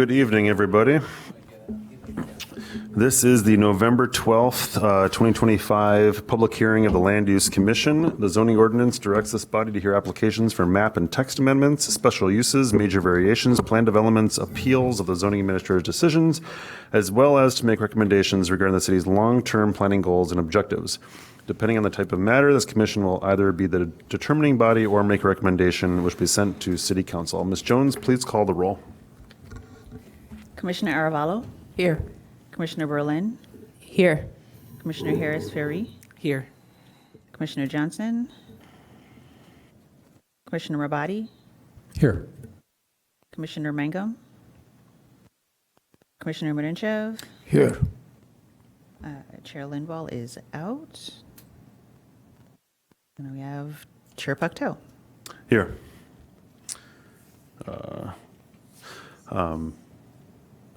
Good evening, everybody. This is the November 12th, 2025 public hearing of the Land Use Commission. The zoning ordinance directs this body to hear applications for map and text amendments, special uses, major variations, plan developments, appeals of the zoning administrator's decisions, as well as to make recommendations regarding the city's long-term planning goals and objectives. Depending on the type of matter, this commission will either be the determining body or make a recommendation which will be sent to City Council. Ms. Jones, please call the roll. Commissioner Aravallo? Here. Commissioner Berlin? Here. Commissioner Harris-Ferry? Here. Commissioner Johnson? Commissioner Rabati? Here. Commissioner Mangum? Commissioner Murinchev? Here. Chair Lindwall is out. And we have Chair Pucteau. Here.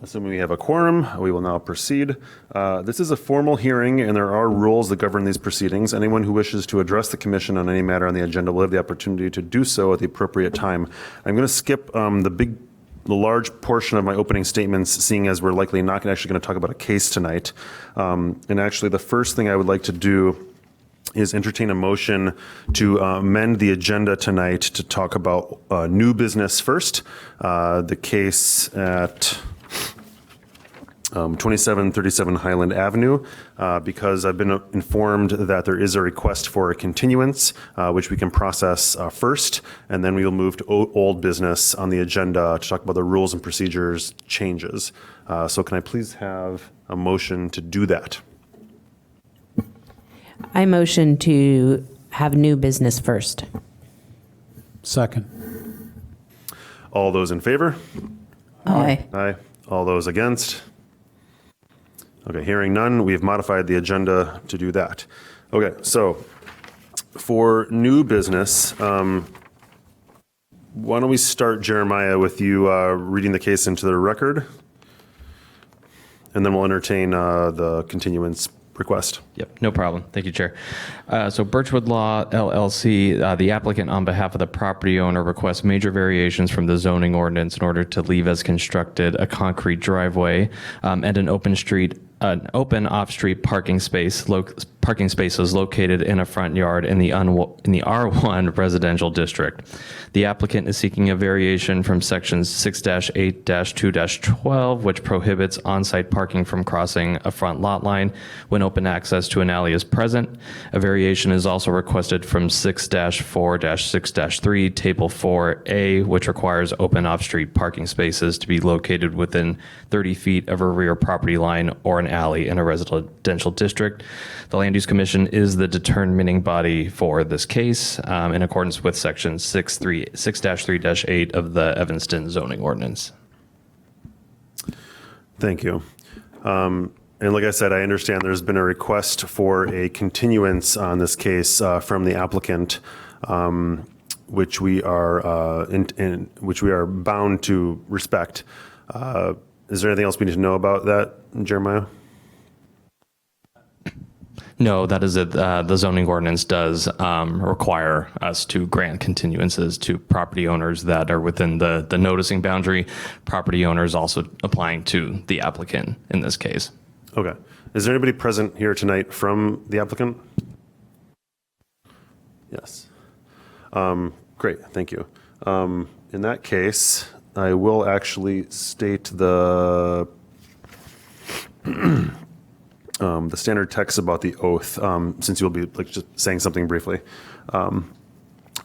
Assuming we have a quorum, we will now proceed. This is a formal hearing, and there are rules that govern these proceedings. Anyone who wishes to address the commission on any matter on the agenda will have the opportunity to do so at the appropriate time. I'm going to skip the large portion of my opening statements, seeing as we're likely not actually going to talk about a case tonight. And actually, the first thing I would like to do is entertain a motion to amend the agenda tonight to talk about new business first. The case at 2737 Highland Avenue, because I've been informed that there is a request for a continuance, which we can process first, and then we will move to old business on the agenda to talk about the rules and procedures changes. So can I please have a motion to do that? I motion to have new business first. Second. All those in favor? Aye. Aye. All those against? Okay, hearing none, we have modified the agenda to do that. Okay, so for new business, why don't we start, Jeremiah, with you reading the case into the record, and then we'll entertain the continuance request. Yep, no problem. Thank you, Chair. So Birchwood Law LLC, the applicant on behalf of the property owner requests major variations from the zoning ordinance in order to leave as constructed a concrete driveway and an open off-street parking spaces located in a front yard in the R1 residential district. The applicant is seeking a variation from sections 6-8-2-12, which prohibits on-site parking from crossing a front lot line when open access to an alley is present. A variation is also requested from 6-4-6-3, Table 4A, which requires open off-street parking spaces to be located within 30 feet of a rear property line or an alley in a residential district. The Land Use Commission is the determining body for this case in accordance with Section 6-3-8 of the Evanston zoning ordinance. Thank you. And like I said, I understand there's been a request for a continuance on this case from the applicant, which we are which we are bound to respect. Is there anything else we need to know about that, Jeremiah? No, that is it. The zoning ordinance does require us to grant continuances to property owners that are within the noticing boundary. Property owners also applying to the applicant in this case. Okay. Is there anybody present here tonight from the applicant? Yes. Great. Thank you. In that case, I will actually state the standard text about the oath, since you'll be just saying something briefly.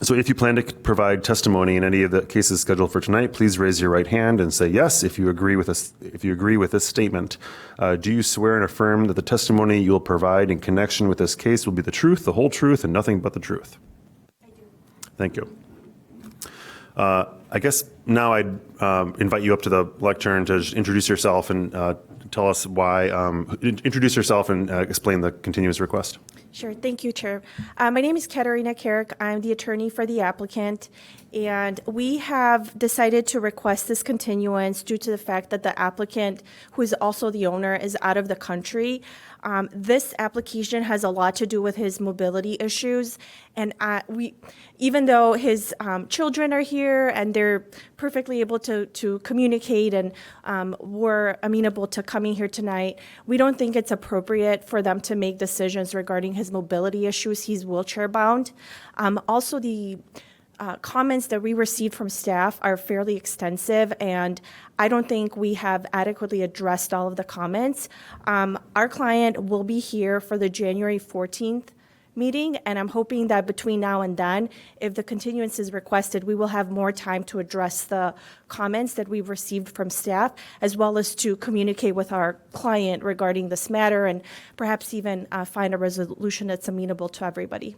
So if you plan to provide testimony in any of the cases scheduled for tonight, please raise your right hand and say yes if you agree with this. If you agree with this statement, do you swear and affirm that the testimony you will provide in connection with this case will be the truth, the whole truth, and nothing but the truth? I do. Thank you. I guess now I'd invite you up to the lectern to introduce yourself and tell us why. Introduce yourself and explain the continuous request. Sure. Thank you, Chair. My name is Katerina Carrick. I'm the attorney for the applicant, and we have decided to request this continuance due to the fact that the applicant, who is also the owner, is out of the country. This application has a lot to do with his mobility issues, and even though his children are here and they're perfectly able to communicate and were amenable to coming here tonight, we don't think it's appropriate for them to make decisions regarding his mobility issues. He's wheelchair bound. Also, the comments that we received from staff are fairly extensive, and I don't think we have adequately addressed all of the comments. Our client will be here for the January 14th meeting, and I'm hoping that between now and then, if the continuance is requested, we will have more time to address the comments that we've received from staff, as well as to communicate with our client regarding this matter and perhaps even find a resolution that's amenable to everybody.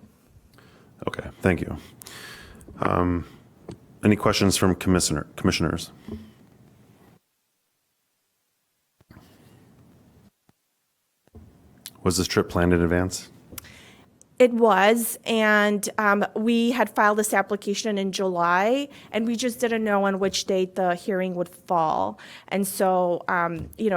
Okay, thank you. Any questions from commissioners? Was this trip planned in advance? It was, and we had filed this application in July, and we just didn't know on which date the hearing would fall. And so,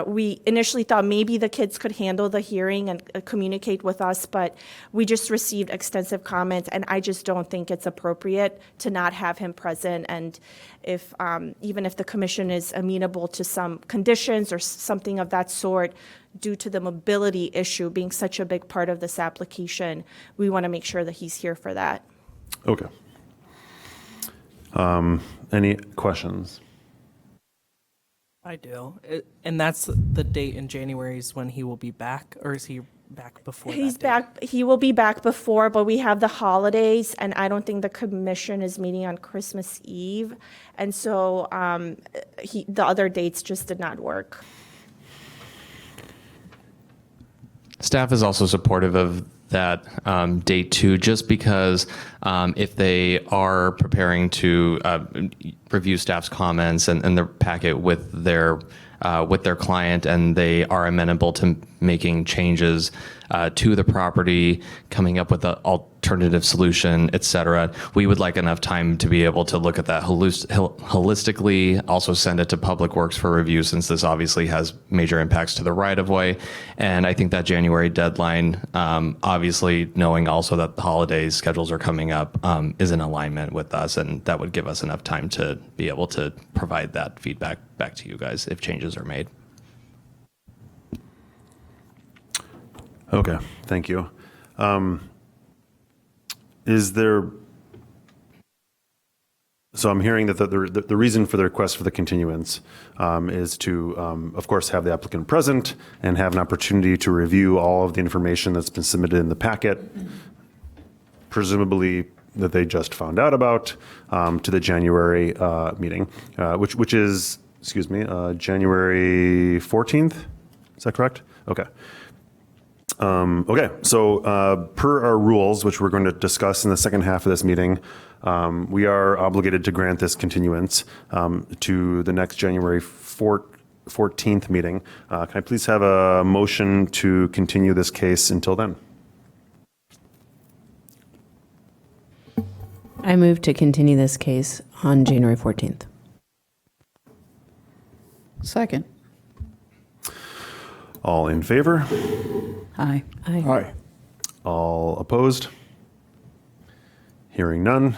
we initially thought maybe the kids could handle the hearing and communicate with us, but we just received extensive comments, and I just don't think it's appropriate to not have him present. And if even if the commission is amenable to some conditions or something of that sort, due to the mobility issue being such a big part of this application, we want to make sure that he's here for that. Okay. Any questions? I do. And that's the date in January is when he will be back, or is he back before He's that date? back, he will be back before, but we have the holidays, and I don't think the commission is meeting on Christmas Eve. And so the other dates just did not work. Staff is also supportive of that date too, just because if they are preparing to review staff's comments and their packet with their client, and they are amenable to making changes to the property, coming up with an alternative solution, et cetera, we would like enough time to be able to look at that holistically, also send it to Public Works for review, since this obviously has major impacts to the right-of-way. And I think that January deadline, obviously knowing also that the holiday schedules are coming up, is in alignment with us, and that would give us enough time to be able to provide that feedback back to you guys if changes are made. Okay, thank you. Is there, so I'm hearing that the reason for the request for the continuance is to, of course, have the applicant present and have an opportunity to review all of the information that's been submitted in the packet, presumably that they just found out about, to the January meeting, which is, January 14th? Is that correct? Okay. Okay, so per our rules, which we're going to discuss in the second half of this meeting, we are obligated to grant this continuance to the next January 14th meeting. Can I please have a motion to continue this case until then? I move to continue this case on January 14th. Second. All in favor? Aye. Aye. All opposed? Hearing none.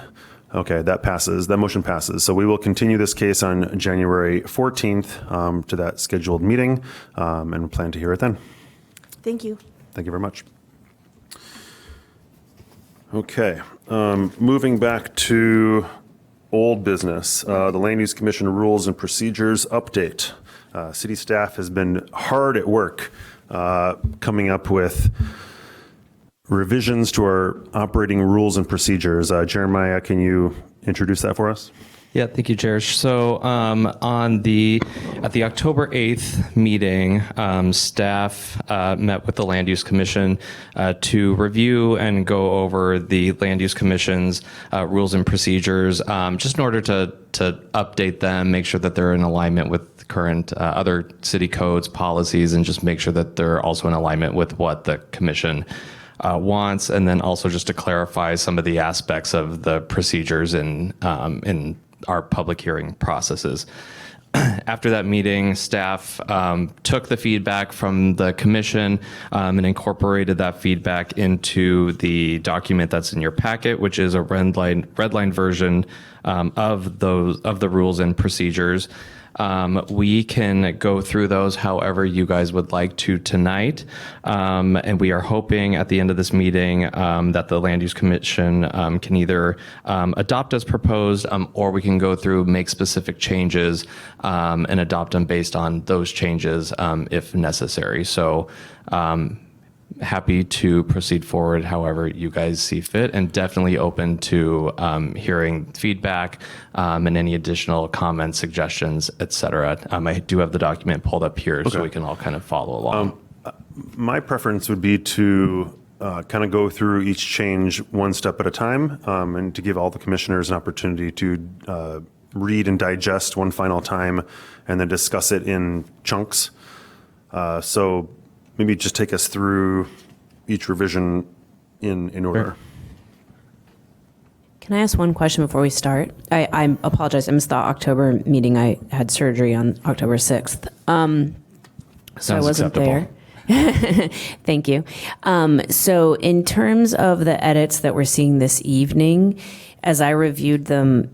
Okay, that passes. That motion passes. So we will continue this case on January 14th to that scheduled meeting, and we plan to hear it then. Thank you. Thank you very much. Okay, moving back to old business, the Land Use Commission Rules and Procedures update. City staff has been hard at work coming up with revisions to our operating rules and procedures. Jeremiah, can you introduce that for us? Yeah, thank you, Chair. So at the October 8th meeting, staff met with the Land Use Commission to review and go over the Land Use Commission's rules and procedures, just in order to update them, make sure that they're in alignment with current other city codes, policies, and just make sure that they're also in alignment with what the commission wants, and then also just to clarify some of the aspects of the procedures in our public hearing processes. after that meeting, staff took the feedback from the commission and incorporated that feedback into the document that's in your packet, which is a redline version of the rules and procedures. We can go through those however you guys would like to tonight. And we are hoping at the end of this meeting that the Land Use Commission can either adopt as proposed or we can go through, make specific changes and adopt them based on those changes if necessary. So happy to proceed forward however you guys see fit, and definitely open to hearing feedback and any additional comments, suggestions, etc. I do have the document pulled up here so we can all kind of follow along. My preference would be to kind of go through each change one step at a time, and to give all the commissioners an opportunity to read and digest one final time and then discuss it in chunks. So maybe just take us through each revision in order. Sure. Can I ask one question before we start? I apologize. I missed the October meeting. I had surgery on October 6th. So I wasn't acceptable. there. Thank you. So in terms of the edits that we're seeing this evening, as I reviewed them,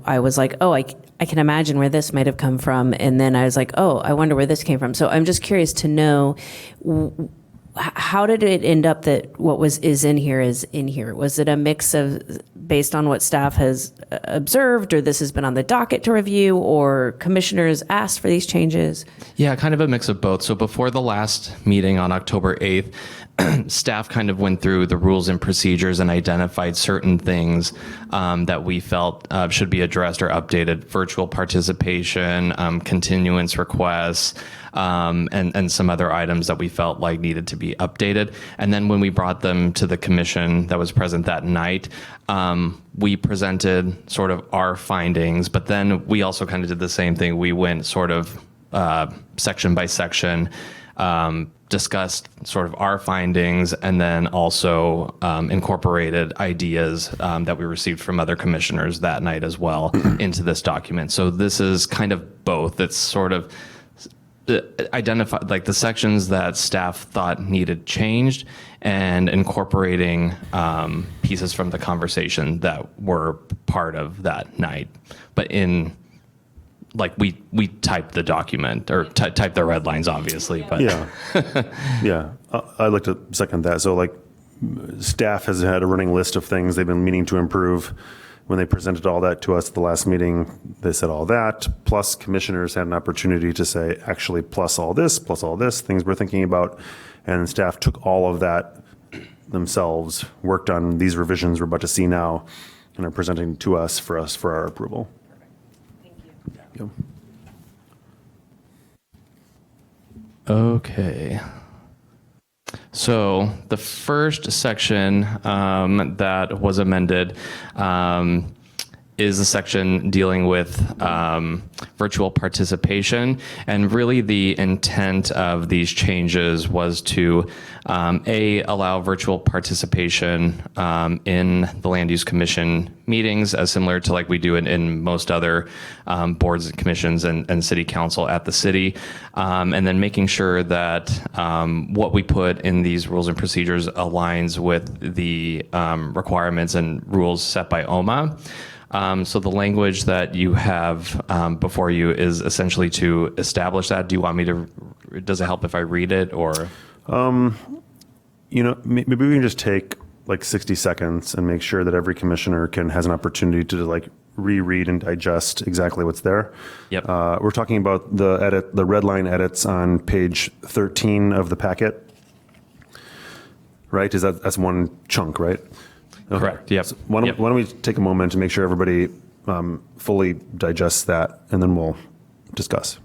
I was like, oh, I can imagine where this might have come from. And then I was like, oh, I wonder where this came from. So I'm just curious to know, how did it end up that what is in here is in here? Was it a mix of based on what staff has observed, or this has been on the docket to review, or commissioners asked for these changes? Yeah, kind of a mix of both. So before the last meeting on October 8th, staff kind of went through the rules and procedures and identified certain things that we felt should be addressed or updated: virtual participation, continuance requests, and some other items that we felt like needed to be updated. And then when we brought them to the commission that was present that night, we presented sort of our findings, but then we also kind of did the same thing. We went sort of section by section, discussed sort of our findings, and then also incorporated ideas that we received from other commissioners that night as well into this document. So this is kind of both. It's sort of identified like the sections that staff thought needed changed, and incorporating pieces from the conversation that were part of that night. But in like we typed the document, or typed the red lines, obviously. But Yeah. Yeah. I'd like to second that. So like staff has had a running list of things they've been meaning to improve. When they presented all that to us at the last meeting, they said all that, plus commissioners had an opportunity to say, actually, plus all this, things we're thinking about. And staff took all of that themselves, worked on these revisions we're about to see now, and are presenting to us for our approval. Thank you. Okay. So the first section that was amended is the section dealing with virtual participation. And really the intent of these changes was to allow virtual participation in the Land Use Commission meetings, as similar to like we do in most other boards and commissions and city council at the city. And then making sure that what we put in these rules and procedures aligns with the requirements and rules set by OMA. So the language that you have before you is essentially to establish that. Do you want me to, does it help if I read it, or? Maybe we can just take like 60 seconds and make sure that every commissioner has an opportunity to like reread and digest exactly what's there. Yep. We're talking about the red line edits on page 13 of the packet, right? That's one chunk, right? Okay. Correct. Yep. So why don't we take a moment to make sure everybody fully digests that, and then we'll discuss.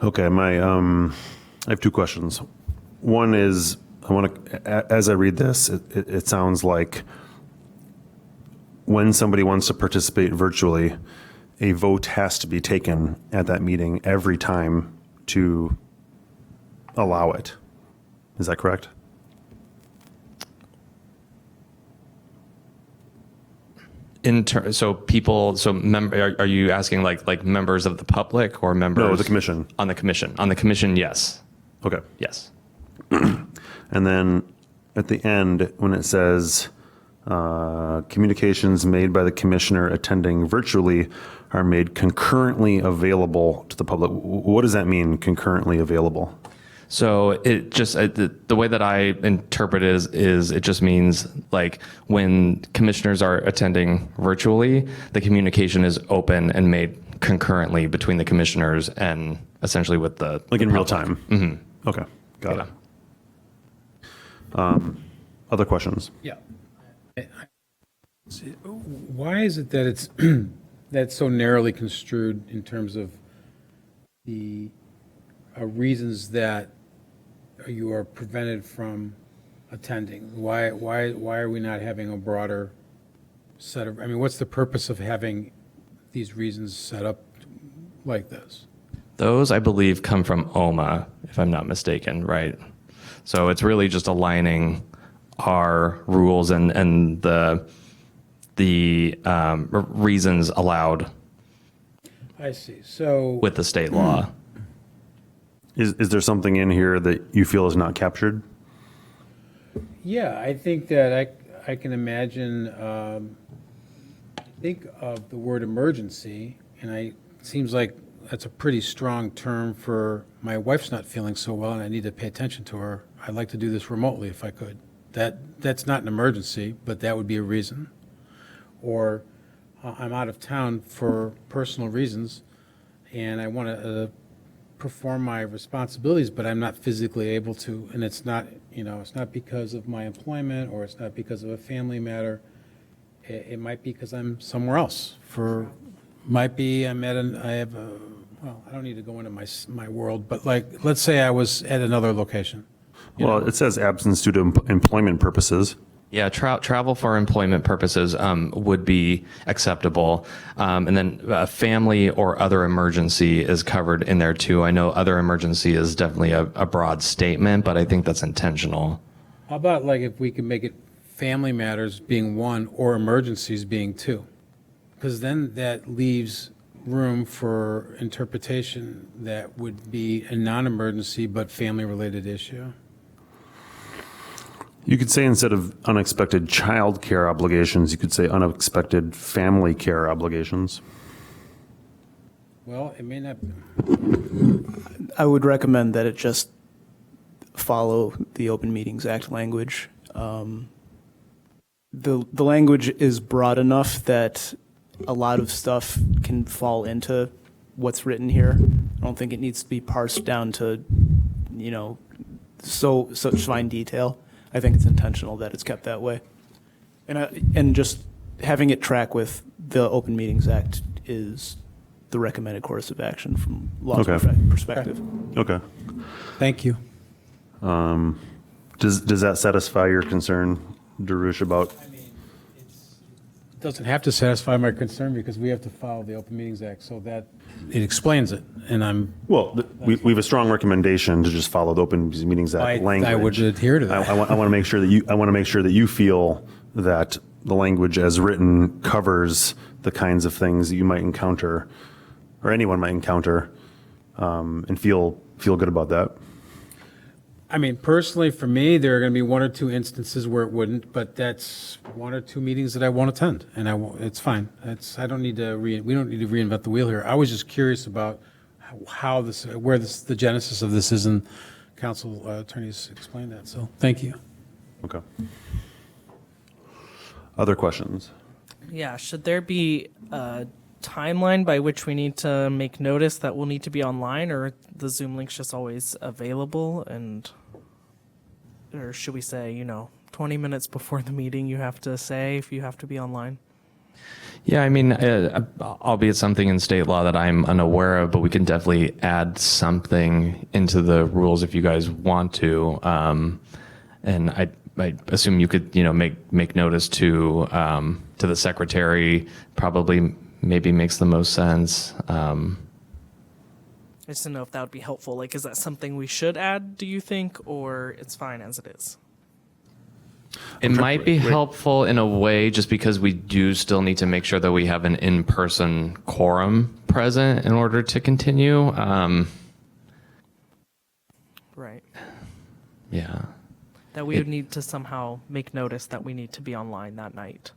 Okay, I have two questions. One is, as I read this, it sounds like when somebody wants to participate virtually, a vote has to be taken at that meeting every time to allow it. Is that correct? Are you asking like members of the public or members? No, the commission. On the commission. On the commission, yes. Okay. Yes. And then at the end, when it says communications made by the commissioner attending virtually are made concurrently available to the public. What does that mean, concurrently available? So it just, the way that I interpret it is it just means like when commissioners are attending virtually, the communication is open and made concurrently between the commissioners and essentially with the Like in public. real time? Mm-hmm. Okay, got it. Other questions? Yeah. Why is it that it's that's so narrowly construed in terms of the reasons that you are prevented from attending? Why are we not having a broader set of? I mean, what's the purpose of having these reasons set up like this? Those, I believe, come from OMA, if I'm not mistaken, right? So it's really just aligning our rules and the reasons allowed I see. So with the state law. Is there something in here that you feel is not captured? yeah, I think that I can imagine, think of the word emergency, and it seems like that's a pretty strong term for my wife's not feeling so well and I need to pay attention to her. I'd like to do this remotely if I could. That's not an emergency, but that would be a reason. Or I'm out of town for personal reasons and I want to perform my responsibilities, but I'm not physically able to, and it's not, it's not because of my employment or it's not because of a family matter. It might be because I'm somewhere else. Might be I have a, well, I don't need to go into my world, but like, let's say I was at another location. Well, it says absence due to employment purposes. Yeah, travel for employment purposes would be acceptable. And then a family or other emergency is covered in there too. I know other emergency is definitely a broad statement, but I think that's intentional. How about like if we could make it family matters being one or emergencies being two? Because then that leaves room for interpretation that would be a non-emergency but family-related issue. You could say instead of unexpected child care obligations, you could say unexpected family care obligations. Well, it may not, I would recommend that it just follow the Open Meetings Act language. The language is broad enough that a lot of stuff can fall into what's written here. I don't think it needs to be parsed down to, such fine detail. I think it's intentional that it's kept that way. And just having it track with the Open Meetings Act is the recommended course of action from law's Okay. perspective. Okay. thank you. Does that satisfy your concern, Darush, about? It doesn't have to satisfy my concern because we have to follow the Open Meetings Act, so that it explains it, and I'm. Well, we have a strong recommendation to just follow the Open Meetings Act language. I would adhere to that. I want to make sure that you feel that the language as written covers the kinds of things that you might encounter, or anyone might encounter, and feel good about that. I mean, personally, for me, there are going to be one or two instances where it wouldn't, but that's one or two meetings that I won't attend, and it's fine. We don't need to reinvent the wheel here. I was just curious about where the genesis of this is, and council attorneys explained that. So, thank you. Okay. Other questions? Yeah, should there be a timeline by which we need to make notice that we'll need to be online, or the Zoom link's just always available? Or should we say, 20 minutes before the meeting you have to say if you have to be online? Yeah, I mean, albeit something in state law that I'm unaware of, but we can definitely add something into the rules if you guys want to. And I assume you could, make notice to the secretary. Probably, maybe makes the most sense. I just don't know if that would be helpful. Like, is that something we should add, do you think, or it's fine as it is? It might be helpful in a way, just because we do still need to make sure that we have an in-person quorum present in order to continue. Right. Yeah. That we would need to somehow make notice that we need to be online that night.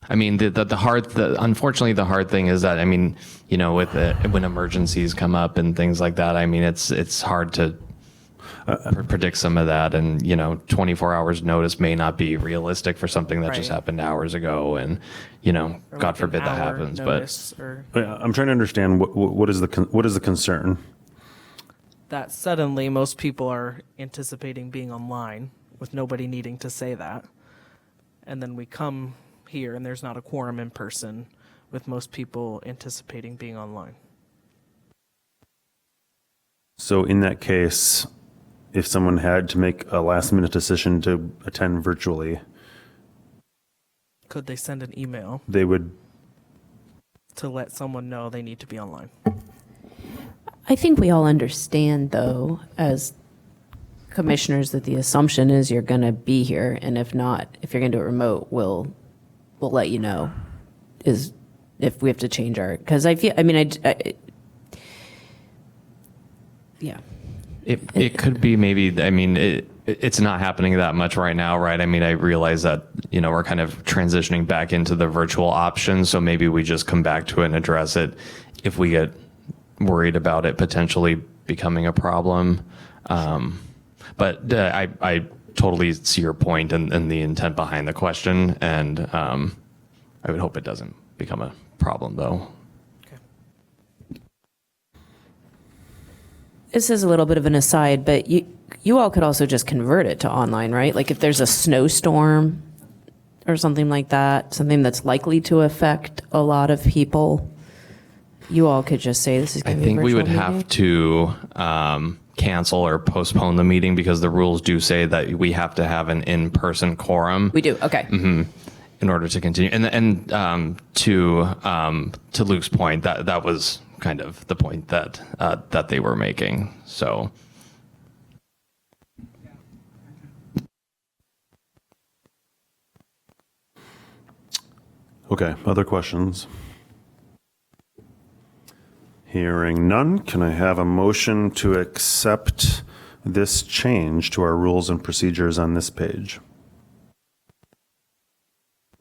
I mean, unfortunately, the hard thing is that, I mean, with when emergencies come up and things like that, I mean, it's hard to predict some of that, and 24 hours notice may not be realistic for something that just Right. happened hours ago, and Or God like forbid an that hour happens. notice, or I'm trying to understand what is the concern? that suddenly most people are anticipating being online with nobody needing to say that. And then we come here and there's not a quorum in person with most people anticipating being online. So in that case, if someone had to make a last minute decision to attend virtually, Could they send an email they would. to let someone know they need to be online? I think we all understand, though, as commissioners, that the assumption is you're going to be here, and if not, if you're going to do it remote, we'll let you know. Is if we have to change our, because I feel, I mean, yeah. It could be maybe, I mean, it's not happening that much right now, right? I mean, I realize that, we're kind of transitioning back into the virtual option, so maybe we just come back to it and address it if we get worried about it potentially becoming a problem. But I totally see your point and the intent behind the question, and I would hope it doesn't become a problem, though. This is a little bit of an aside, but you all could also just convert it to online, right? Like if there's a snowstorm or something like that, something that's likely to affect a lot of people, you all could just say this is I going to be a think we virtual would have meeting. to cancel or postpone the meeting, because the rules do say that we have to have an in-person quorum We do, okay. in order to continue. And to Luke's point, that was kind of the point that that they were making. So. Okay, other questions? Hearing none, can I have a motion to accept this change to our rules and procedures on this page?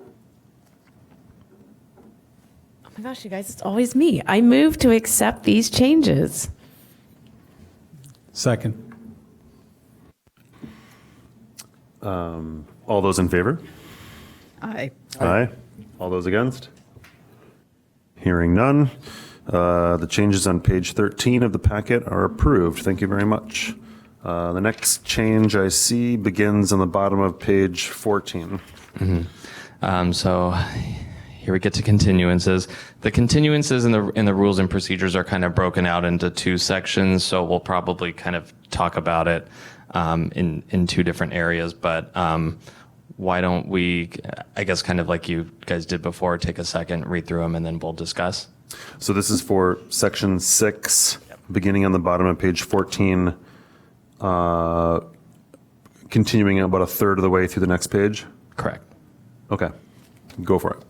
Oh my gosh, you guys, it's always me. I move to accept these changes. Second. All those in favor? Aye. Aye. All those against? Hearing none. The changes on page 13 of the packet are approved. Thank you very much. The next change I see begins on the bottom of page 14. So here we get to continuances. The continuances in the rules and procedures are kind of broken out into two sections, so we'll probably kind of talk about it in two different areas. But why don't we, I guess, kind of like you guys did before, take a second, read through them, and then we'll discuss. So this is for section 6, beginning on the bottom of page 14, continuing about a third of the way through the next page. Correct. Okay, go for it.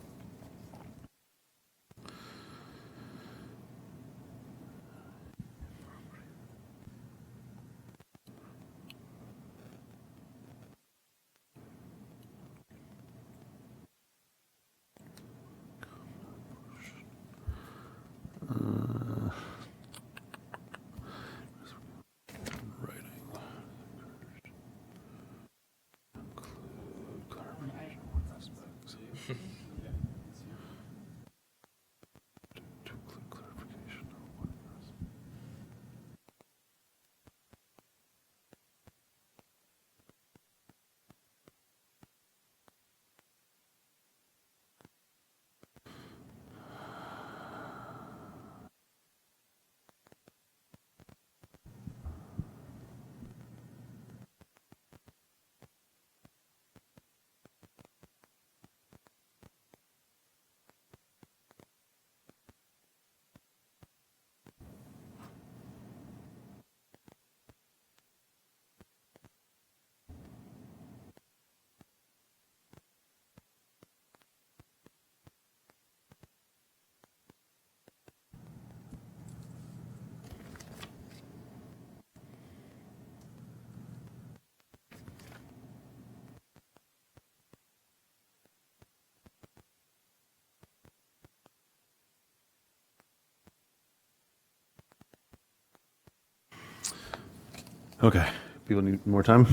Okay. People need more time?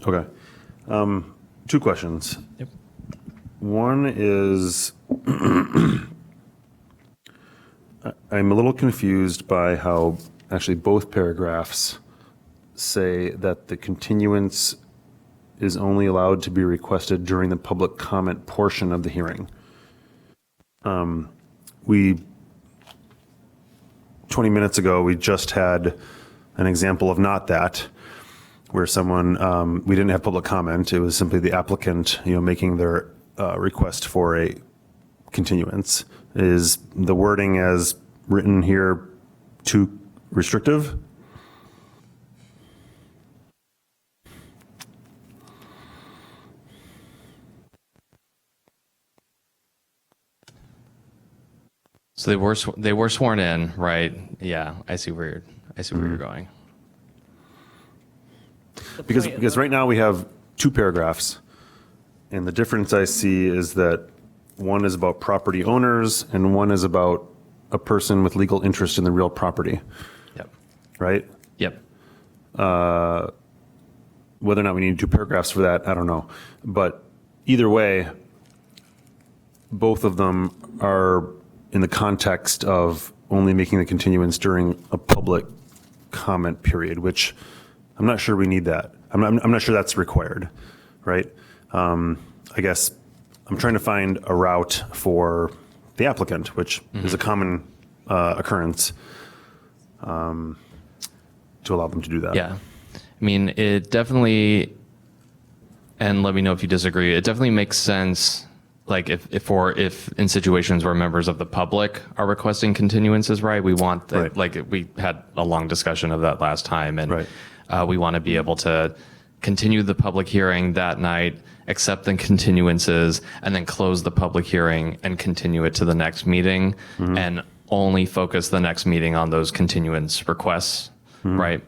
Okay. Two questions. Yep. One is, I'm a little confused by how actually both paragraphs say that the continuance is only allowed to be requested during the public comment portion of the hearing. 20 minutes ago, we just had an example of not that, where someone, we didn't have public comment. It was simply the applicant, making their request for a continuance. Is the wording as written here too restrictive? So they were sworn in, right? Yeah, I see where you're going. Because right now we have two paragraphs, and the difference I see is that one is about property owners and one is about a person with legal interest in the real property, Yep. right? Yep. Whether or not we need two paragraphs for that, I don't know. But either way, both of them are in the context of only making the continuance during a public comment period, which I'm not sure we need that. I'm not sure that's required, right? I guess I'm trying to find a route for the applicant, which is a common occurrence, to allow them to do that. Yeah. I mean, it definitely, and let me know if you disagree, it definitely makes sense, like if in situations where members of the public are requesting continuances, right? We want, Right. like we had a long discussion of that last time, and Right. we want to be able to continue the public hearing that night, accept the continuances, and then close the public hearing and continue it to the next meeting, and only focus the next meeting on those continuance requests, right?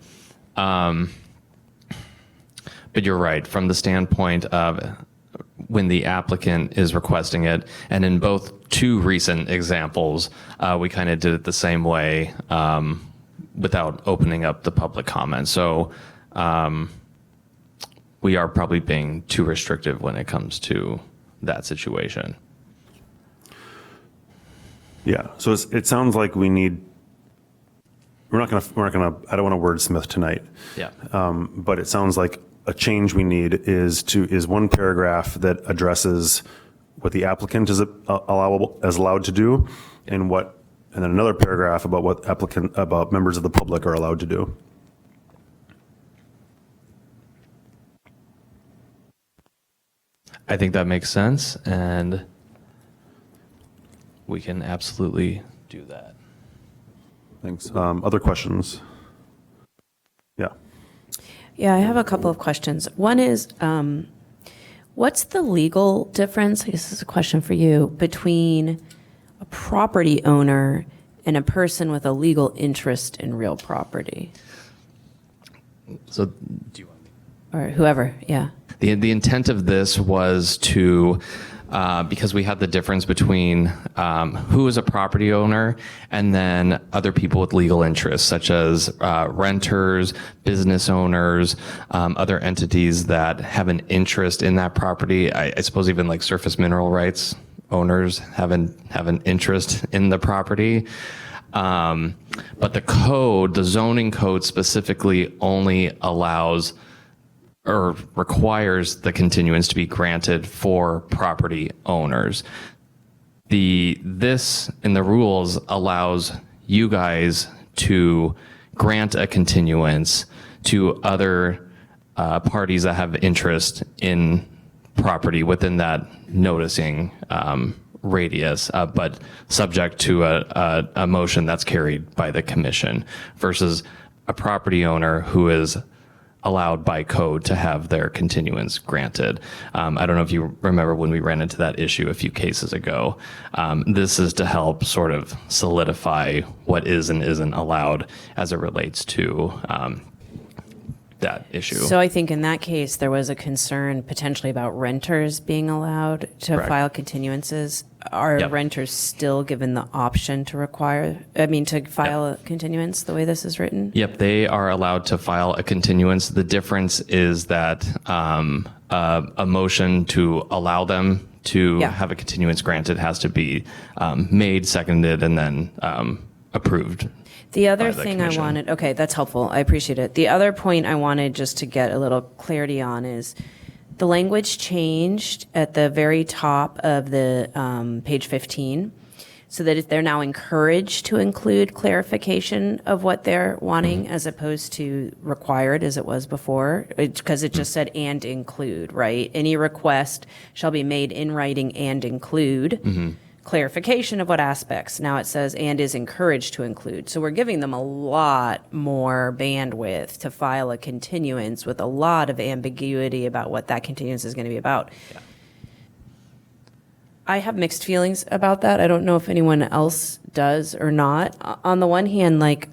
But you're right, from the standpoint of when the applicant is requesting it, and in both two recent examples, we kind of did it the same way without opening up the public comment. So we are probably being too restrictive when it comes to that situation. Yeah. So it sounds like we're not gonna, I don't want to wordsmith tonight. Yeah. But it sounds like a change we need is one paragraph that addresses what the applicant is allowed to do, and then another paragraph about what about members of the public are allowed to do. I think that makes sense, and we can absolutely do that. Thanks. Other questions? Yeah. Yeah, I have a couple of questions. One is, what's the legal difference, I guess this is a question for you, between a property owner and a person with a legal interest in real property? So do you want me? Or whoever, yeah. The intent of this was to, because we had the difference between who is a property owner and then other people with legal interests, such as renters, business owners, other entities that have an interest in that property. I suppose even like surface mineral rights owners have an interest in the property. But the zoning code specifically only allows or requires the continuance to be granted for property owners. This in the rules allows you guys to grant a continuance to other parties that have interest in property within that noticing radius, but subject to a motion that's carried by the commission, versus a property owner who is allowed by code to have their continuance granted. I don't know if you remember when we ran into that issue a few cases ago. This is to help sort of solidify what is and isn't allowed as it relates to that issue. So I think in that case, there was a concern potentially about renters being allowed to Correct. file continuances. Are Yep. renters still given the option to file a continuance the way this is written? Yep, they are allowed to file a continuance. The difference is that a motion to allow them to Yeah. have a continuance granted has to be made, seconded, and then approved. The other by the thing commission. I wanted, okay, that's helpful. I appreciate it. The other point I wanted just to get a little clarity on is the language changed at the very top of the page 15, so that they're now encouraged to include clarification of what they're wanting as opposed to required as it was before, because it just said and include, right? Any request shall be made in writing and include clarification of what aspects. Now it says and is encouraged to include. So we're giving them a lot more bandwidth to file a continuance with a lot of ambiguity about what that continuance is going to be about. I have mixed feelings about that. I don't know if anyone else does or not. On the one hand, like,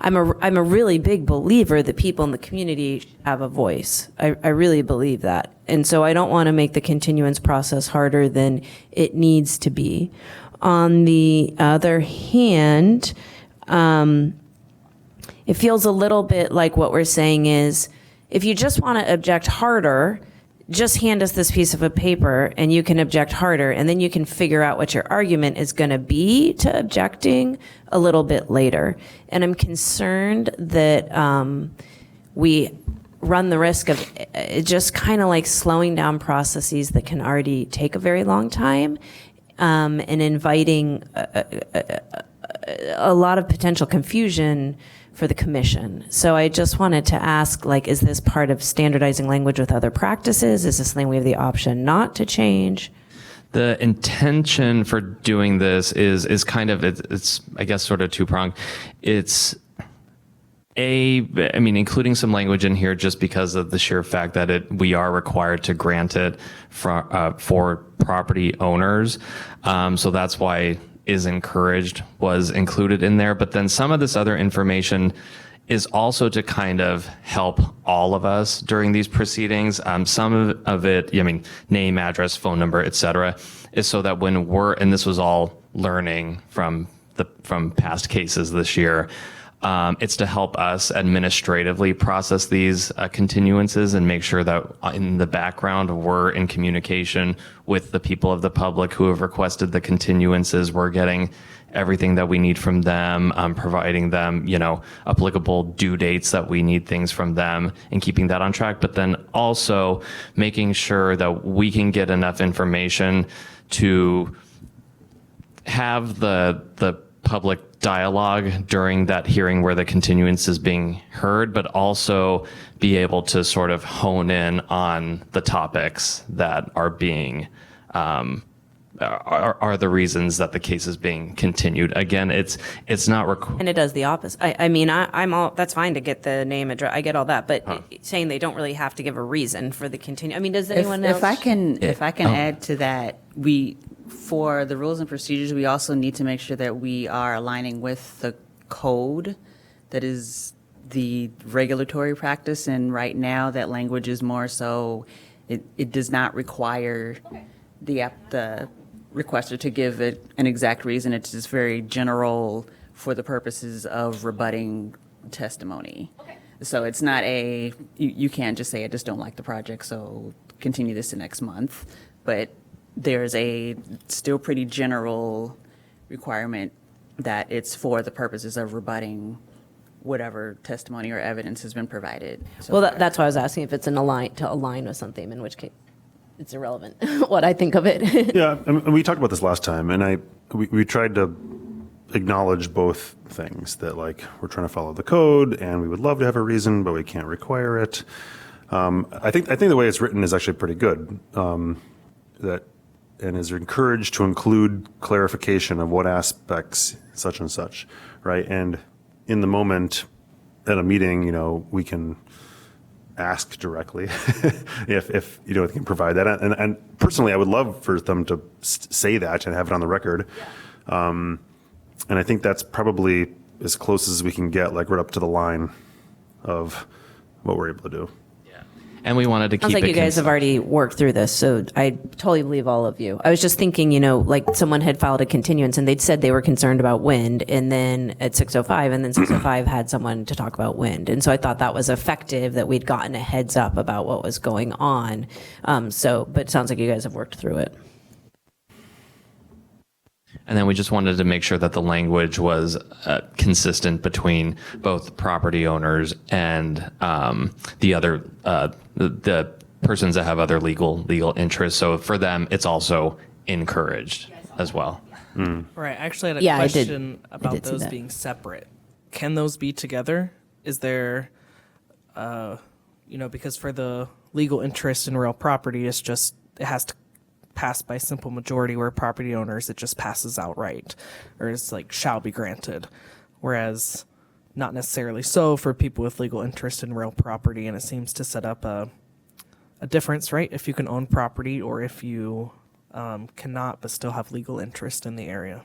I'm a really big believer that people in the community have a voice. I really believe that. And so I don't want to make the continuance process harder than it needs to be. On the other hand, it feels a little bit like what we're saying is, if you just want to object harder, just hand us this piece of a paper and you can object harder, and then you can figure out what your argument is going to be to objecting a little bit later. And I'm concerned that we run the risk of just kind of like slowing down processes that can already take a very long time, and inviting a lot of potential confusion for the commission. So I just wanted to ask, like, is this part of standardizing language with other practices? Is this something we have the option not to change? The intention for doing this is kind of, it's I guess sort of two-pronged. It's including some language in here just because of the sheer fact that we are required to grant it for property owners. So that's why is encouraged was included in there. But then some of this other information is also to kind of help all of us during these proceedings. Some of it, name, address, phone number, et cetera, is so that when and this was all learning from past cases this year, it's to help us administratively process these continuances and make sure that in the background we're in communication with the people of the public who have requested the continuances. We're getting everything that we need from them, providing them, applicable due dates that we need things from them, and keeping that on track. But then also making sure that we can get enough information to have the public dialogue during that hearing where the continuance is being heard, but also be able to sort of hone in on the topics that are being are the reasons that the case is being continued. Again, it's not And it does the opposite. I'm all, that's fine to get the name, address, I get all that, but saying they don't really have to give a reason for the does anyone else? If I can add to that, for the rules and procedures, we also need to make sure that we are aligning with the code that is the regulatory practice. And right now, that language is more so, it does not require the requester to give it an exact reason. It's just very general for the purposes of rebutting testimony. So it's not you can't just say, I just don't like the project, so continue this to next month. But there's a still pretty general requirement that it's for the purposes of rebutting whatever testimony or evidence has been provided. So Well, far. that's why I was asking if it's to align with something, in which case it's irrelevant what I think of it. Yeah, and we talked about this last time, and we tried to acknowledge both things, that like we're trying to follow the code and we would love to have a reason, but we can't require it. I think the way it's written is actually pretty good. And is encouraged to include clarification of what aspects such and such, right? And in the moment at a meeting, we can ask directly if they can provide that. And personally, I would love for them to say that and have it on the record. And I think that's probably as close as we can get, like right up to the line. of what we're able to do. And we wanted to keep Sounds like it you guys have already worked through this, so I totally believe all of you. I was just thinking, like someone had filed a continuance and they'd said they were concerned about wind, and then at 6:05, and then 6:05 had someone to talk about wind. And so I thought that was effective, that we'd gotten a heads up about what was going on. But it sounds like you guys have worked through it. And then we just wanted to make sure that the language was consistent between both property owners and the other the persons that have other legal interests. So for them, it's also encouraged as well. Right. I actually had a Yeah, I did- question I about did see those that. being separate. Can those be together? Is there, because for the legal interest in real property, it has to pass by simple majority, where property owners, it just passes outright, or it's like shall be granted. Whereas not necessarily so for people with legal interest in real property, and it seems to set up a difference, right? If you can own property or if you cannot but still have legal interest in the area.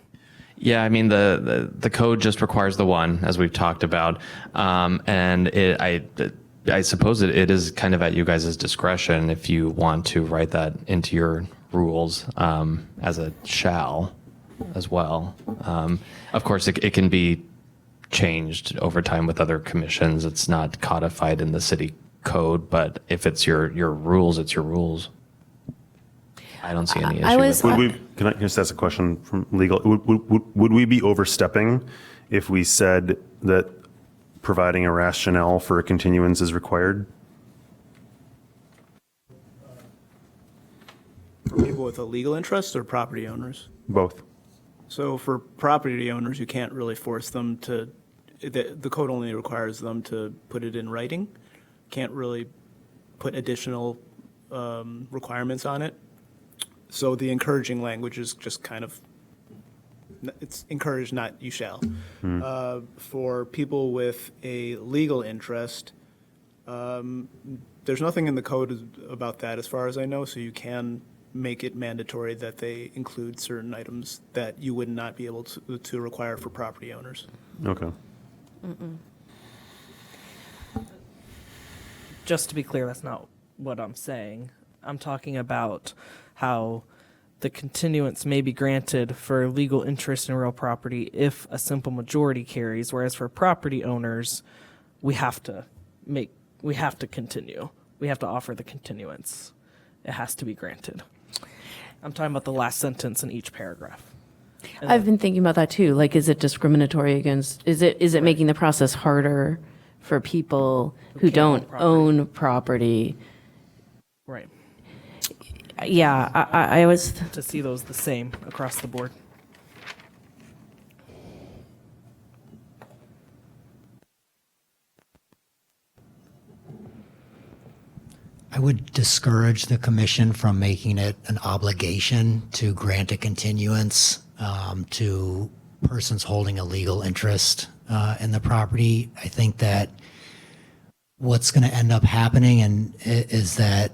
Yeah, I mean the code just requires the one, as we've talked about, and I suppose it is kind of at you guys' discretion if you want to write that into your rules as a shall as well. Of course, it can be changed over time with other commissions. It's not codified in the city code, but if it's your rules, it's your rules. I don't see any issue with it. Can I just ask a question from legal? Would we be overstepping if we said that providing a rationale for a continuance is required? For people with a legal interest or property owners? Both. So for property owners, you can't really force them to, the code only requires them to put it in writing. Can't really put additional requirements on it. So the encouraging language is just kind of, it's encouraged, not you shall. For people with a legal interest, there's nothing in the code about that as far as I know, so you can make it mandatory that they include certain items that you would not be able to require for property owners. Okay. Just to be clear, that's not what I'm saying. I'm talking about how the continuance may be granted for legal interest in real property if a simple majority carries, whereas for property owners, we have to continue. We have to offer the continuance. It has to be granted. I'm talking about the last sentence in each paragraph. I've been thinking about that too. Like, is it discriminatory against, is it making the process harder for people who don't own property? Right. Yeah, I was, To see those the same across the board. I would discourage the commission from making it an obligation to grant a continuance to persons holding a legal interest in the property. I think that what's going to end up happening is that,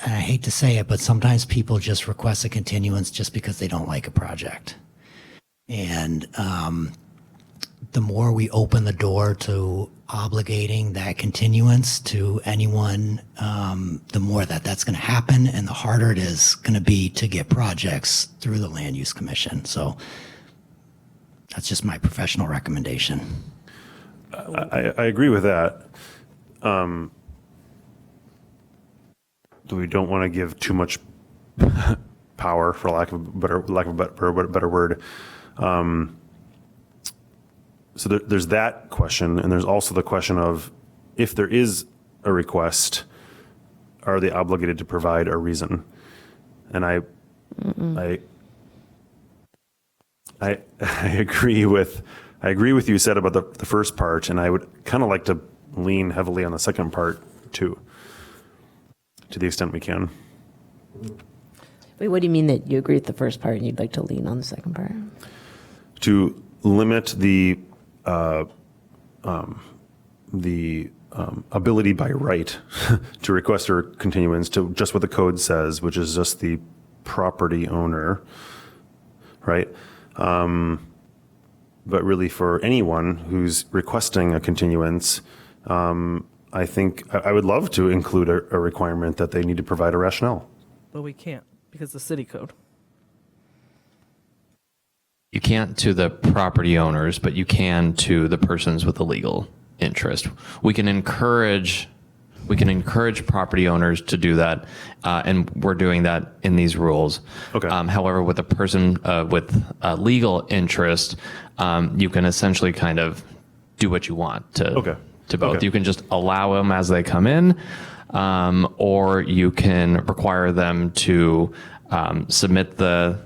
and I hate to say it, but sometimes people just request a continuance just because they don't like a project. And the more we open the door to obligating that continuance to anyone, the more that's going to happen, and the harder it is going to be to get projects through the Land Use Commission. So that's just my professional recommendation. I agree with that. We don't want to give too much power, for lack of a better word. So there's that question, and there's also the question of, if there is a request, are they obligated to provide a reason? And I agree with you said about the first part, and I would kind of like to lean heavily on the second part too, to the extent we can. wait, what do you mean that you agree with the first part and you'd like to lean on the second part? To limit the ability by right to request a continuance to just what the code says, which is just the property owner, right? but really for anyone who's requesting a continuance, I think I would love to include a requirement that they need to provide a rationale. But we can't because the city code. You can't to the property owners, but you can to the persons with a legal interest. We can encourage property owners to do that, and we're doing that in these rules. Okay. However, with a person with a legal interest, you can essentially kind of do what you want to both. Okay. You can just allow them as they come in, or you can require them to submit the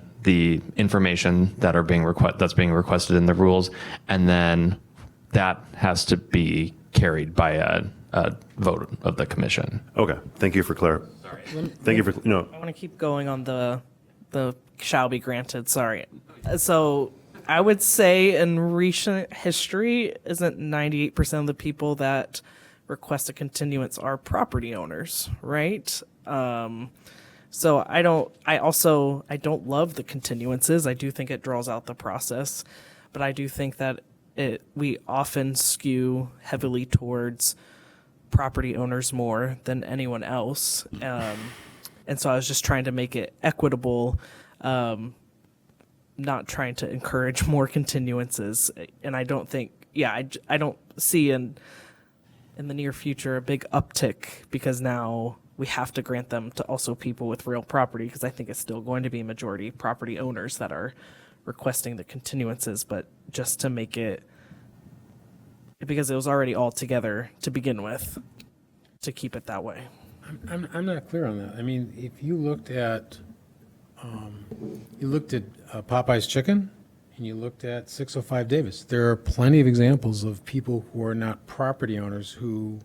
information that's being requested in the rules, and then that has to be carried by a vote of the commission. Okay, thank you for clarifying. Thank you for, I want to keep going on the shall be granted. Sorry. So I would say in recent history, isn't 98% of the people that request a continuance are property owners, right? So I don't love the continuances. I do think it draws out the process, but I do think that we often skew heavily towards property owners more than anyone else. And so I was just trying to make it equitable, not trying to encourage more continuances. And I don't think, I don't see in the near future a big uptick because now we have to grant them to also people with real property, because I think it's still going to be majority property owners that are requesting the continuances, but just to make it, because it was already all together to begin with, to keep it that way. I'm not clear on that. I mean, if you looked at Popeye's Chicken and you looked at 605 Davis, there are plenty of examples of people who are not property owners who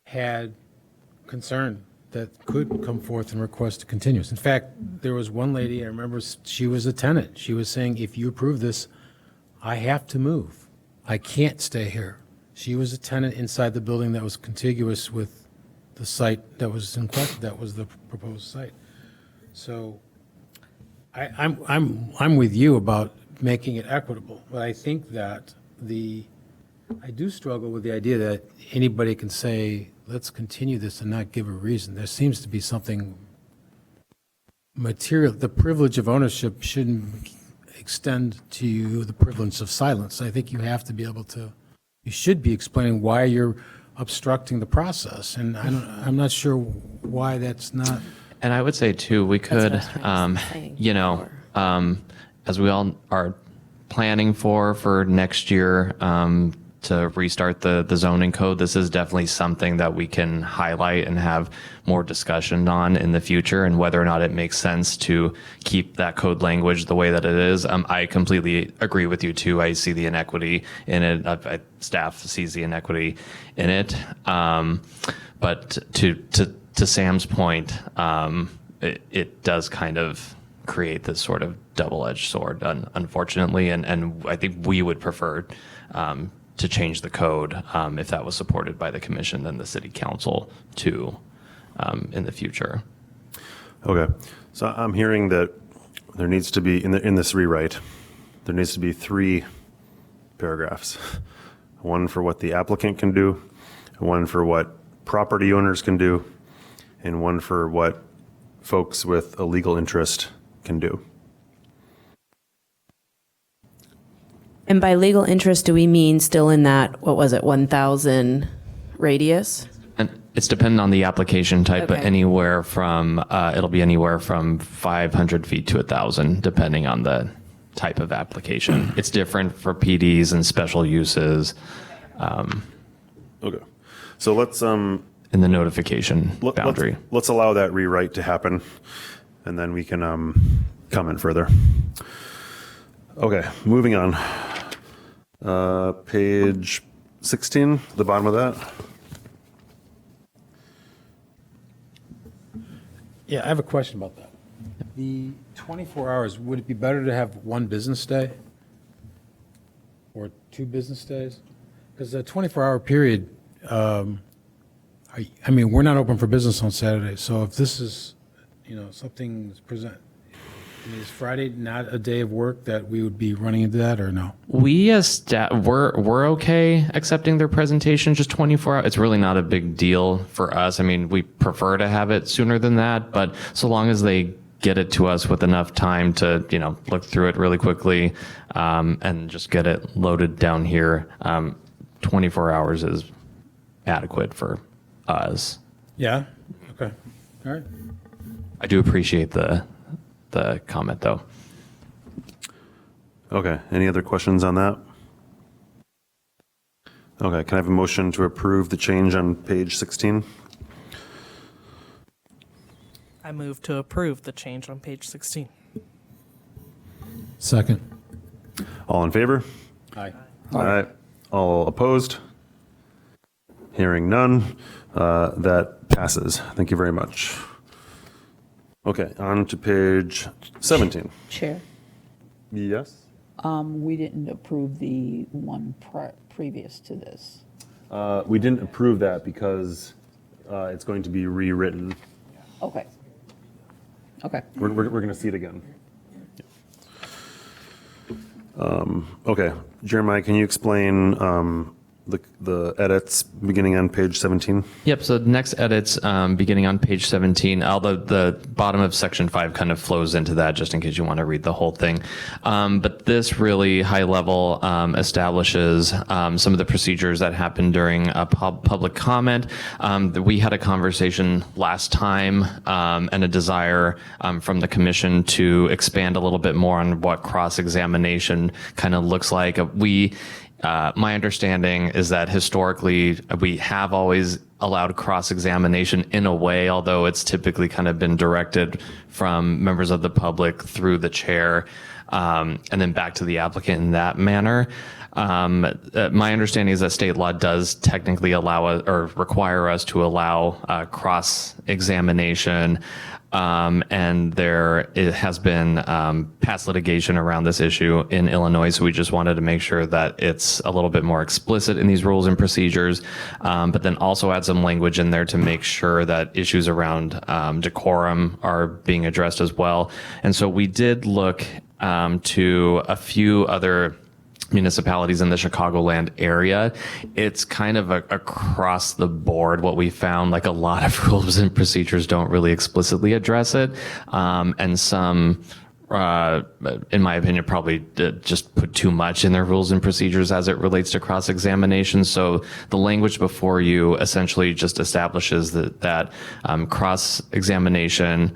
had concern that could come forth and request a continuance. In fact, there was one lady, I remember, she was a tenant. She was saying, if you approve this, I have to move. I can't stay here. She was a tenant inside the building that was contiguous with the site that was in question, that was the proposed site. So I'm with you about making it equitable, but I think that I do struggle with the idea that anybody can say, let's continue this and not give a reason. There seems to be something material. The privilege of ownership shouldn't extend to you the privilege of silence. I think you have to be able to, you should be explaining why you're obstructing the process. And I'm not sure why that's not. And I would say too, we could, as we all are planning for next year, to restart the zoning code, this is definitely something that we can highlight and have more discussion on in the future, and whether or not it makes sense to keep that code language the way that it is. I completely agree with you too. I see the inequity in it. Staff sees the inequity in it. But to Sam's point, it does kind of create this sort of double-edged sword, unfortunately, and I think we would prefer to change the code if that was supported by the commission than the city council too in the future. Okay, so I'm hearing that there needs to be, in this rewrite, there needs to be 3 paragraphs. One for what the applicant can do, one for what property owners can do, and one for what folks with a legal interest can do. And by legal interest, do we mean still in that, 1,000 radius? And it's dependent on the application type, but Okay. anywhere from, it'll be anywhere from 500 feet to 1,000, depending on the type of application. It's different for PDs and special uses. Okay, so let's In the notification boundary. Let's allow that rewrite to happen, and then we can comment further. Okay, moving on. Page 16, the bottom of that. Yeah, I have a question about that. The 24 hours, would it be better to have 1 business day or 2 business days? Because the 24-hour period, I mean, we're not open for business on Saturday, so if this is, something's present, I mean, is Friday not a day of work that we would be running into that, or no? We as staff, we're okay accepting their presentation just 24 hours. It's really not a big deal for us. I mean, we prefer to have it sooner than that, but so long as they get it to us with enough time to, look through it really quickly, and just get it loaded down here, 24 hours is adequate for us. Yeah? Okay. All right. I do appreciate the comment, though. Okay, any other questions on that? Okay, can I have a motion to approve the change on page 16? I move to approve the change on page 16. Second. All in favor? Aye. Aye. All opposed? Hearing none, that passes. Thank you very much. Okay, on to page 17. Chair, Yes? we didn't approve the one previous to this. We didn't approve that because it's going to be rewritten. Okay. Okay. We're going to see it again. Okay, Jeremiah, can you explain the edits beginning on page 17? Yep, so the next edits beginning on page 17, although the bottom of section 5 kind of flows into that just in case you want to read the whole thing. But this really high level establishes some of the procedures that happened during a public comment. We had a conversation last time and a desire from the commission to expand a little bit more on what cross-examination kind of looks like. My understanding is that historically we have always allowed cross-examination in a way, although it's typically kind of been directed from members of the public through the chair, and then back to the applicant in that manner. My understanding is that state law does technically allow or require us to allow cross-examination. And it has been past litigation around this issue in Illinois, so we just wanted to make sure that it's a little bit more explicit in these rules and procedures, but then also add some language in there to make sure that issues around decorum are being addressed as well. And so we did look to a few other municipalities in the Chicagoland area. It's kind of across the board what we found, like a lot of rules and procedures don't really explicitly address it. And some, in my opinion, probably just put too much in their rules and procedures as it relates to cross-examination. So the language before you essentially just establishes that cross-examination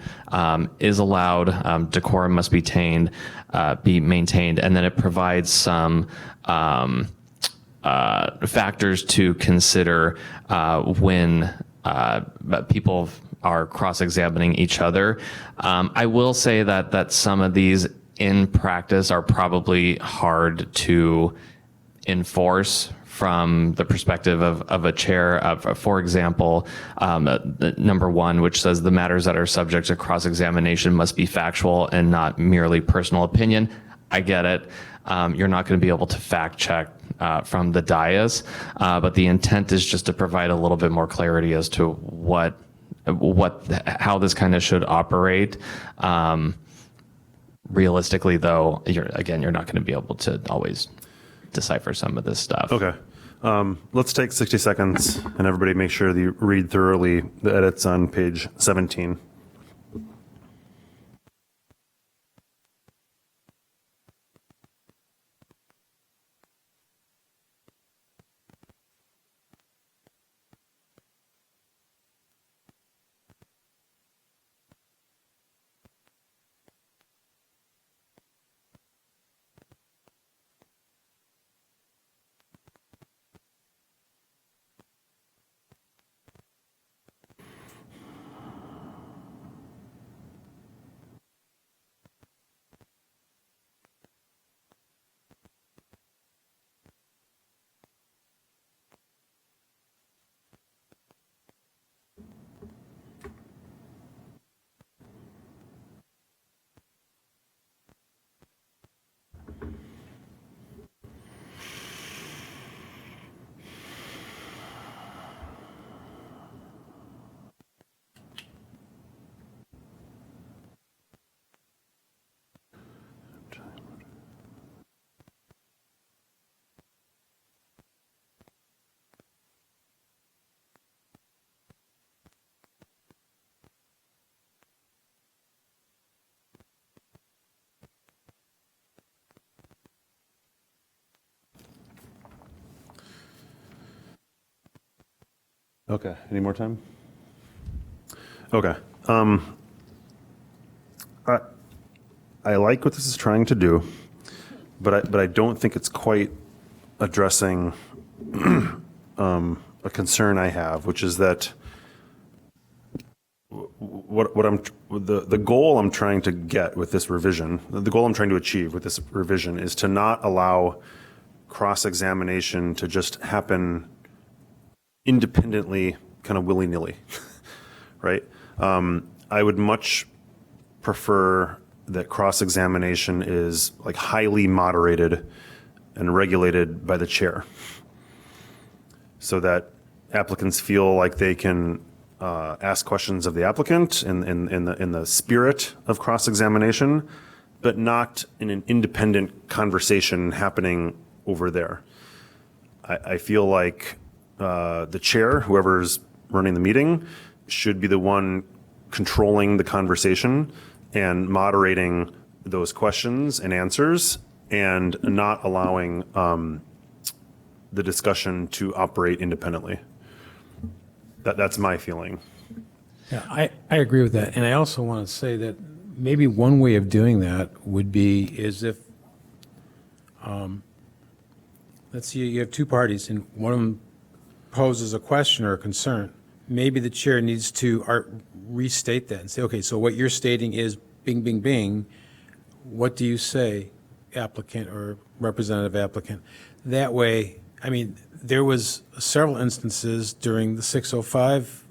is allowed, decorum must be maintained, and then it provides some factors to consider when people are cross-examining each other. I will say that some of these in practice are probably hard to enforce from the perspective of a chair. For example, number 1, which says the matters that are subject to cross-examination must be factual and not merely personal opinion. I get it. You're not going to be able to fact check from the dais, but the intent is just to provide a little bit more clarity as to how this kind of should operate. Realistically, though, you're not going to be able to always decipher some of this stuff. Okay. Let's take 60 seconds and everybody make sure that you read thoroughly the edits on page 17. Okay, any more time? Okay. I like what this is trying to do, but I don't think it's quite addressing a concern I have, which is that the goal I'm trying to get with this revision, the goal I'm trying to achieve with this revision is to not allow cross-examination to just happen independently, kind of willy-nilly, right? I would much prefer that cross-examination is like highly moderated and regulated by the chair, so that applicants feel like they can ask questions of the applicant in the spirit of cross-examination, but not in an independent conversation happening over there. I feel like the chair, whoever's running the meeting, should be the one controlling the conversation and moderating those questions and answers, and not allowing the discussion to operate independently. That's my feeling. Yeah, I agree with that. And I also want to say that maybe one way of doing that would be is if, let's see, you have two parties and one of them poses a question or a concern. Maybe the chair needs to restate that and say, okay, so what you're stating is bing, bing, bing. What do you say, applicant or representative applicant? That way, I mean, there was several instances during the 605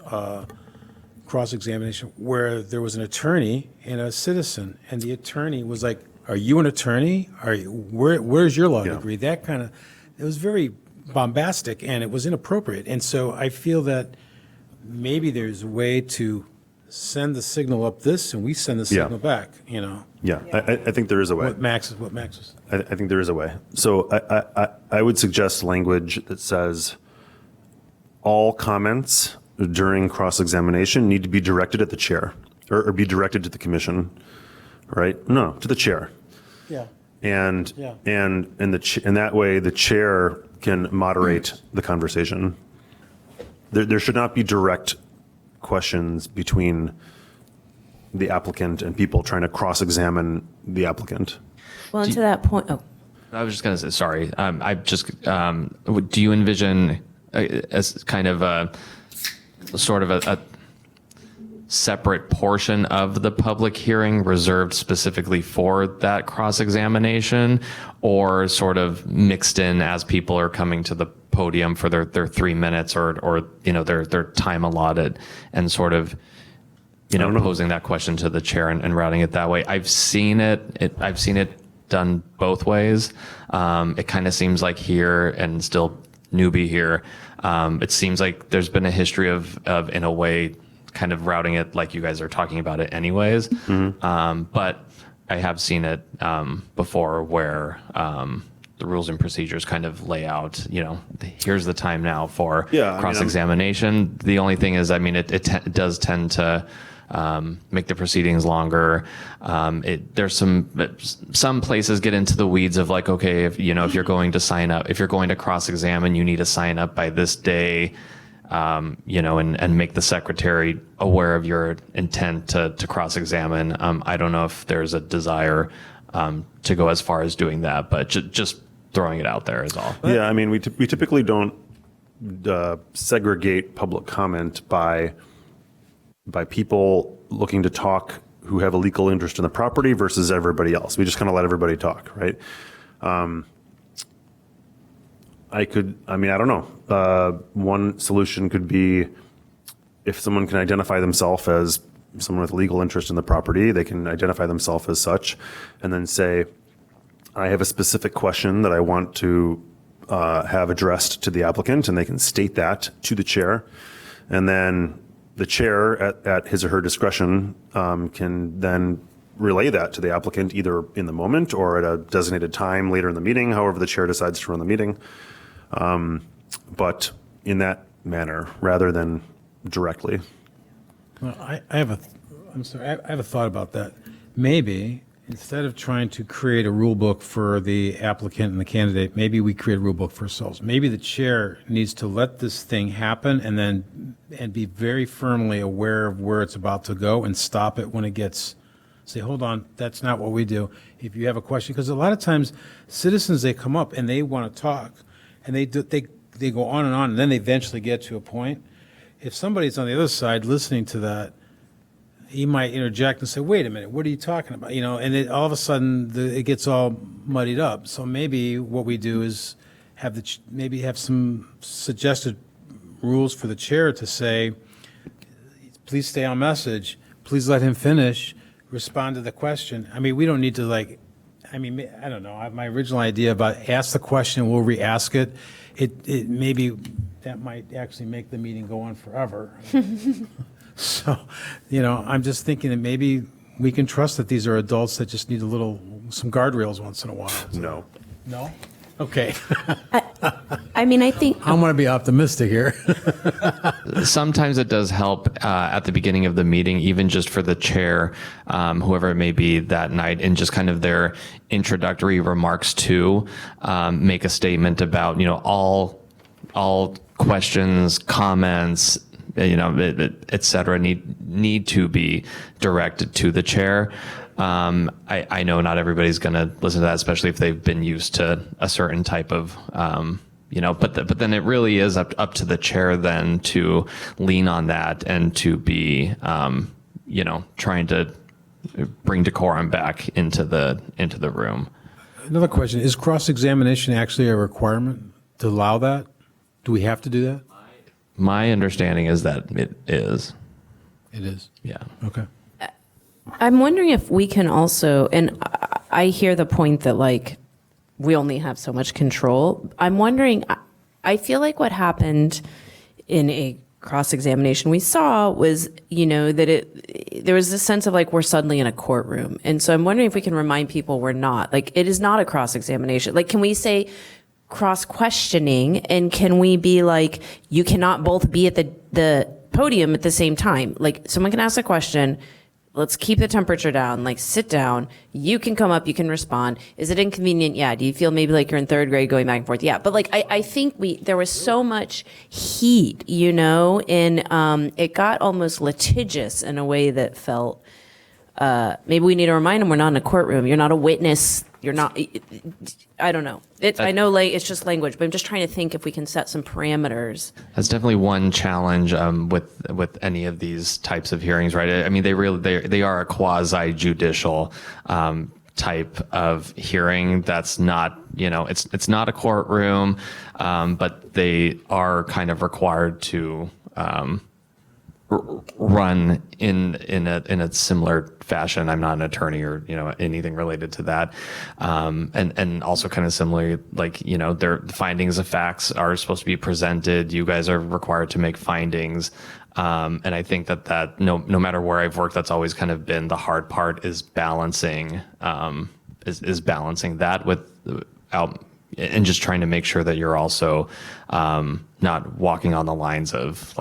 cross-examination where there was an attorney and a citizen, and the attorney was like, are you an attorney? Where's your law degree? That kind of, it was very bombastic and it was inappropriate. And so I feel that maybe there's a way to send the signal up this and we send the signal back, you know? Yeah, I think there is a way. What Max was. I think there is a way. So I would suggest language that says all comments during cross-examination need to be directed at the chair or be directed to the commission, right? No, to the chair. Yeah. And that way the chair can moderate the conversation. There should not be direct questions between the applicant and people trying to cross-examine the applicant. Well, and to that point, I was just going to say, sorry. Do you envision as kind of a sort of a separate portion of the public hearing reserved specifically for that cross-examination, or sort of mixed in as people are coming to the podium for their 3 minutes or you know, their time allotted, and sort of, you know, posing that question to the chair and routing it that way? I've seen it done both ways. It kind of seems like here, and still newbie here, it seems like there's been a history of in a way kind of routing it like you guys are talking about it anyways. But I have seen it before where the rules and procedures kind of lay out, you know, here's the time now for cross-examination. The only thing is, I mean, it does tend to make the proceedings longer. There's some places get into the weeds of like, okay, if you're going to cross-examine, you need to sign up by this day, and make the secretary aware of your intent to cross-examine. I don't know if there's a desire to go as far as doing that, but just throwing it out there is all. Yeah, I mean, we typically don't segregate public comment by people looking to talk who have a legal interest in the property versus everybody else. We just kind of let everybody talk, right? I don't know. One solution could be if someone can identify themselves as someone with legal interest in the property, they can identify themselves as such and then say, I have a specific question that I want to have addressed to the applicant, and they can state that to the chair. And then the chair at his or her discretion can then relay that to the applicant either in the moment or at a designated time later in the meeting, however the chair decides to run the meeting. But in that manner, rather than directly. Well, I have a thought about that. Maybe instead of trying to create a rule book for the applicant and the candidate, maybe we create a rule book for ourselves. Maybe the chair needs to let this thing happen and be very firmly aware of where it's about to go and stop it when it gets, say, hold on, that's not what we do. If you have a question, because a lot of times citizens, they come up and they want to talk and they go on and then they eventually get to a point. If somebody's on the other side listening to that, he might interject and say, wait a minute, what are you talking about? And all of a sudden it gets all muddied up. So maybe what we do is maybe have some suggested rules for the chair to say, please stay on message, please let him finish, respond to the question. I mean, we don't need to I don't know, my original idea about ask the question, we'll re-ask it. It maybe that might actually make the meeting go on forever. So, I'm just thinking that maybe we can trust that these are adults that just need some guardrails once in a while. No. No? Okay. I mean, I think I'm going to be optimistic here. Sometimes it does help at the beginning of the meeting, even just for the chair, whoever it may be that night, and just kind of their introductory remarks to make a statement about, all questions, comments, et cetera, need to be directed to the chair. I know not everybody's going to listen to that, especially if they've been used to a certain type of, but then it really is up to the chair then to lean on that and to be, trying to bring decorum back into the room. Another question, is cross-examination actually a requirement to allow that? Do we have to do that? My understanding is that it is. It is. Yeah. Okay. I'm wondering if we can also, and I hear the point that we only have so much control. I'm wondering, I feel like what happened in a cross-examination we saw was, that there was this sense of we're suddenly in a courtroom. And so I'm wondering if we can remind people we're not. It is not a cross-examination. Can we say cross-questioning, and can we be you cannot both be at the podium at the same time? Someone can ask a question, let's keep the temperature down, sit down, you can come up, you can respond. Is it inconvenient? Yeah. Do you feel maybe you're in third grade going back and forth? Yeah. But I think there was so much heat, and it got almost litigious in a way that felt, maybe we need to remind them we're not in a courtroom, you're not a witness, you're not, I don't know. I know it's just language, but I'm just trying to think if we can set some parameters. That's definitely one challenge with any of these types of hearings, right? I mean, they are a quasi judicial type of hearing. That's not, it's not a courtroom, but they are kind of required to run in a similar fashion. I'm not an attorney or anything related to that, and also kind of similarly, their findings of facts are supposed to be presented. You guys are required to make findings, and I think that no matter where I've worked, that's always kind of been the hard part, is balancing is balancing that without, and just trying to make sure that you're also not walking on the lines of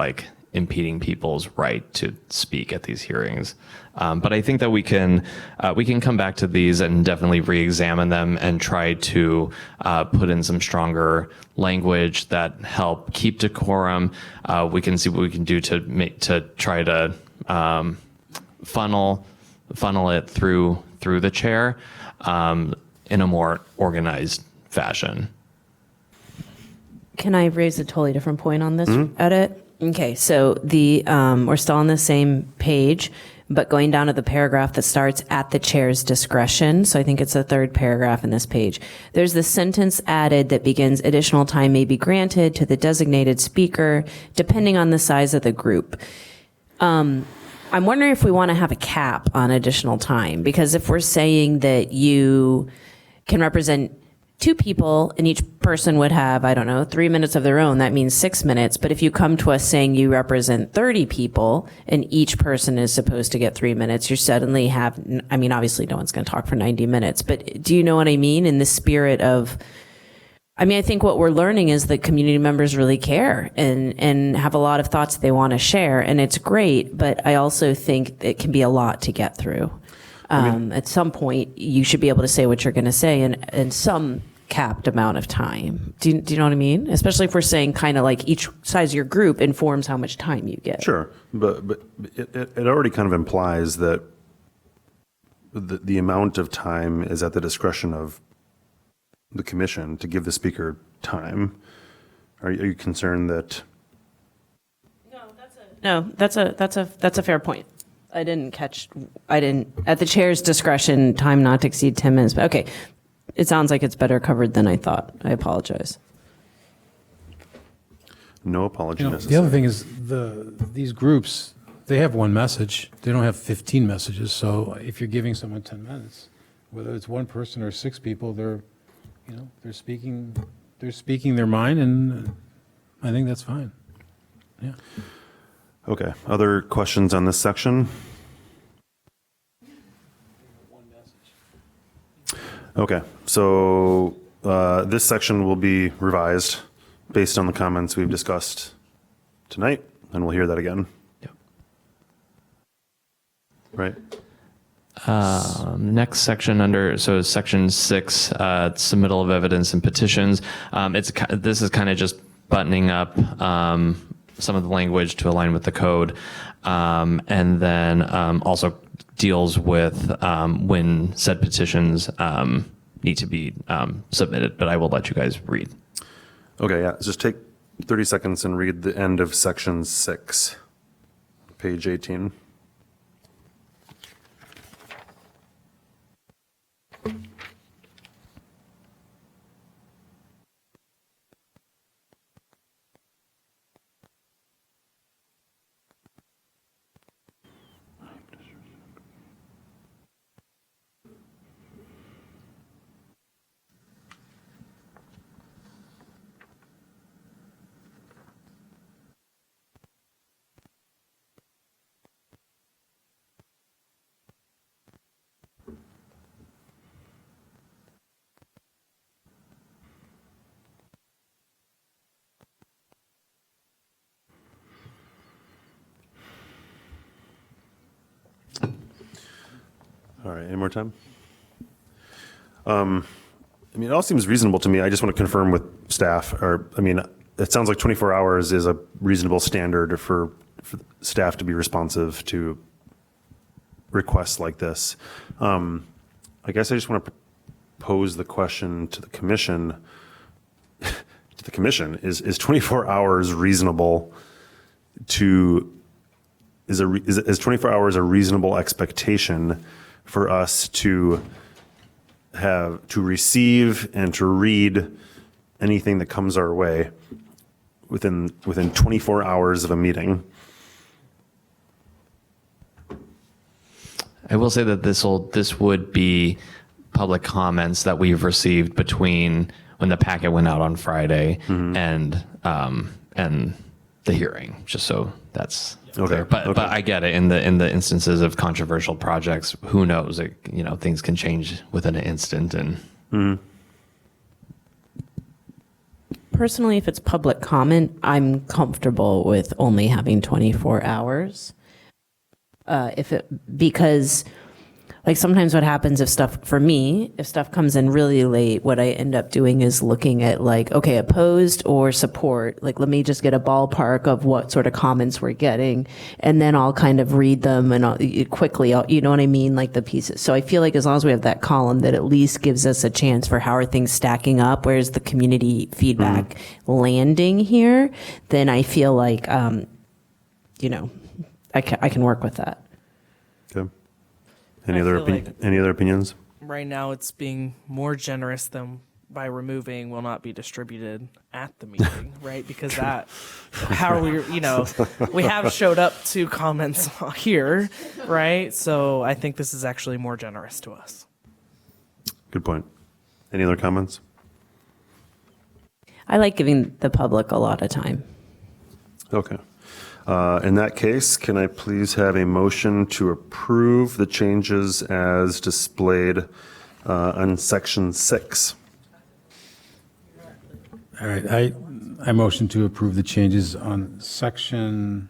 impeding people's right to speak at these hearings. But I think that we can come back to these and definitely re-examine them and try to put in some stronger language that help keep decorum. We can see what we can do to try to funnel it through the chair in a more organized fashion. Can I raise a totally different point on this edit? Okay, so we're still on the same page, but going down to the paragraph that starts at the chair's discretion. So I think it's the third paragraph in this page. There's the sentence added that begins, additional time may be granted to the designated speaker, depending on the size of the group. I'm wondering if we want to have a cap on additional time, because if we're saying that you can represent 2 people and each person would have, 3 minutes of their own, that means 6 minutes. But if you come to us saying you represent 30 people and each person is supposed to get 3 minutes, you suddenly have, obviously no one's going to talk for 90 minutes, but do you know what I mean? In the spirit of, I think what we're learning is that community members really care and have a lot of thoughts they want to share, and it's great, but I also think it can be a lot to get through. At some point, you should be able to say what you're going to say in some capped amount of time. Do you know what I mean? Especially if we're saying kind of like each size of your group informs how much time you get. Sure, but it already kind of implies that the amount of time is at the discretion of the commission to give the speaker time. Are you concerned that? No, that's a fair point. I didn't at the chair's discretion, time not to exceed 10 minutes. But okay, it sounds like it's better covered than I thought. I apologize. No apology The necessary. other thing is these groups, they have one message. They don't have 15 messages. So if you're giving someone 10 minutes, whether it's one person or 6 people, they're speaking their mind, and I think that's fine. Yeah. Okay, other questions on this section? Okay, so this section will be revised based on the comments we've discussed tonight, and we'll hear that again. Yep. Right? Next section so section 6, submittal of evidence and petitions. This is kind of just buttoning up some of the language to align with the code, and then also deals with when said petitions need to be submitted. But I will let you guys read. Okay, yeah, just take 30 seconds and read the end of section 6, page 18. All right, any more time? I mean, it all seems reasonable to me. I just want to confirm with staff, it sounds like 24 hours is a reasonable standard for staff to be responsive to requests like this. I guess I just want to pose the question to the commission. Is 24 hours reasonable is 24 hours a reasonable expectation for us to receive and to read anything that comes our way within 24 hours of a meeting? I will say that this would be public comments that we've received between when the packet went out on Friday and the hearing, just so that's clear. But I get it. In the instances of controversial projects, who knows? Things can change within an instant. And Personally, if it's public comment, I'm comfortable with only having 24 hours. Because like sometimes what happens if stuff comes in really late, what I end up doing is looking at like, okay, opposed or support, like let me just get a ballpark of what sort of comments we're getting, and then I'll kind of read them and quickly, you know what I mean? Like the pieces. So I feel like as long as we have that column that at least gives us a chance for how are things stacking up, where's the community feedback landing here, then I feel like, I can work with that. Okay. I Any other feel like- any other opinions? Right now, it's being more generous than by removing will not be distributed at the meeting, right? Because how are we, we have showed up to comments here, right? So I think this is actually more generous to us. Good point. Any other comments? I like giving the public a lot of time. Okay. In that case, can I please have a motion to approve the changes as displayed on section 6? All right, I motion to approve the changes on section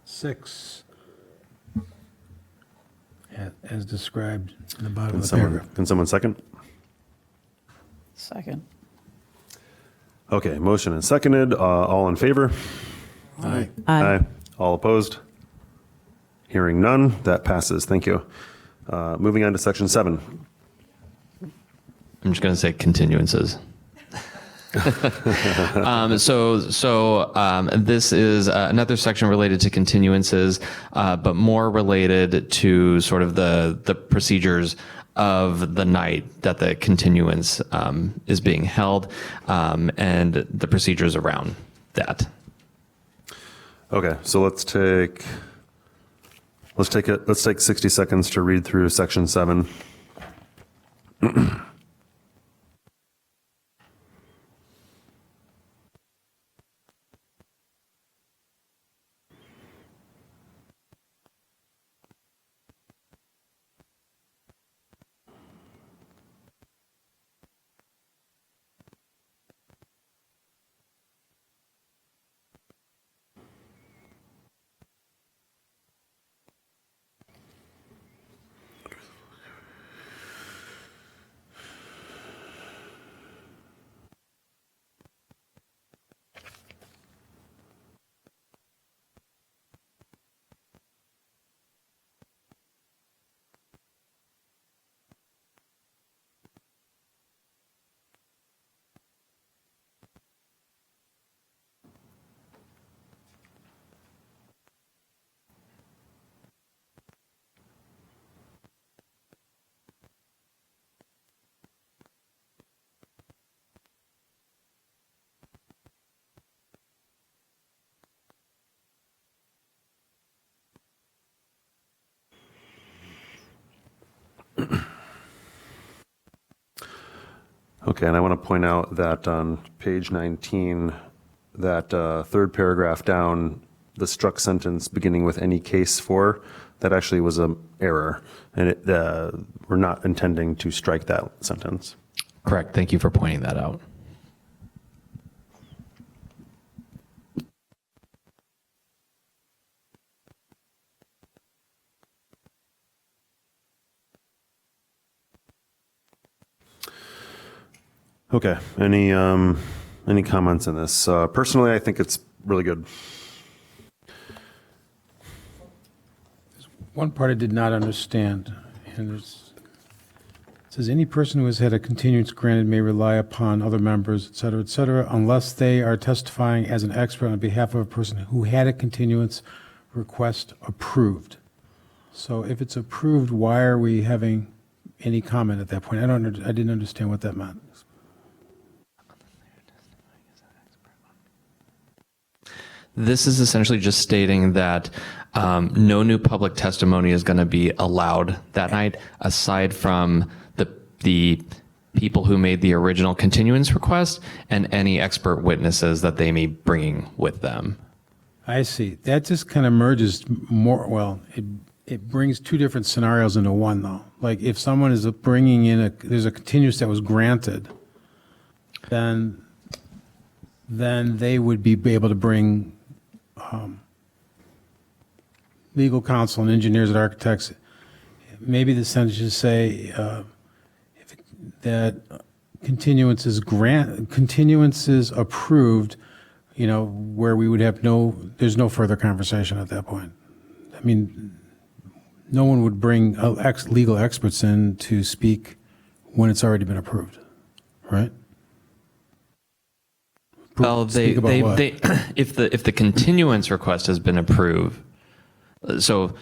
6 as described in the bottom Can of the someone, paragraph. can someone second? Second. Okay, motion and seconded. All in favor? Aye. Aye. All opposed? Hearing none, that passes. Thank you. Moving on to section 7. I'm just going to say continuances. This is another section related to continuances, but more related to sort of the procedures of the night that the continuance is being held, and the procedures around that. Okay, so let's take 60 seconds to read through section 7. Okay, and I want to point out that on page 19, that third paragraph down, the struck sentence beginning with any case for, that actually was an error, and we're not intending to strike that sentence. Correct. Thank you for pointing that out. Okay, any comments on this? Personally, I think it's really good. One part I did not understand, and it says, any person who has had a continuance granted may rely upon other members, et cetera, unless they are testifying as an expert on behalf of a person who had a continuance request approved. So if it's approved, why are we having any comment at that point? I didn't understand what that meant. This is essentially just stating that no new public testimony is going to be allowed that night, aside from the people who made the original continuance request and any expert witnesses that they may bring with them. I see. That just kind of merges more, well, it brings two different scenarios into one, though. Like, if someone is bringing in there's a continuance that was granted, then they would be able to bring legal counsel and engineers and architects. Maybe the sentence should say that continuances approved, where we would have there's no further conversation at that point. I mean, no one would bring legal experts in to speak when it's already been approved, right? Well, Speak about what? if the continuance request has been approved, so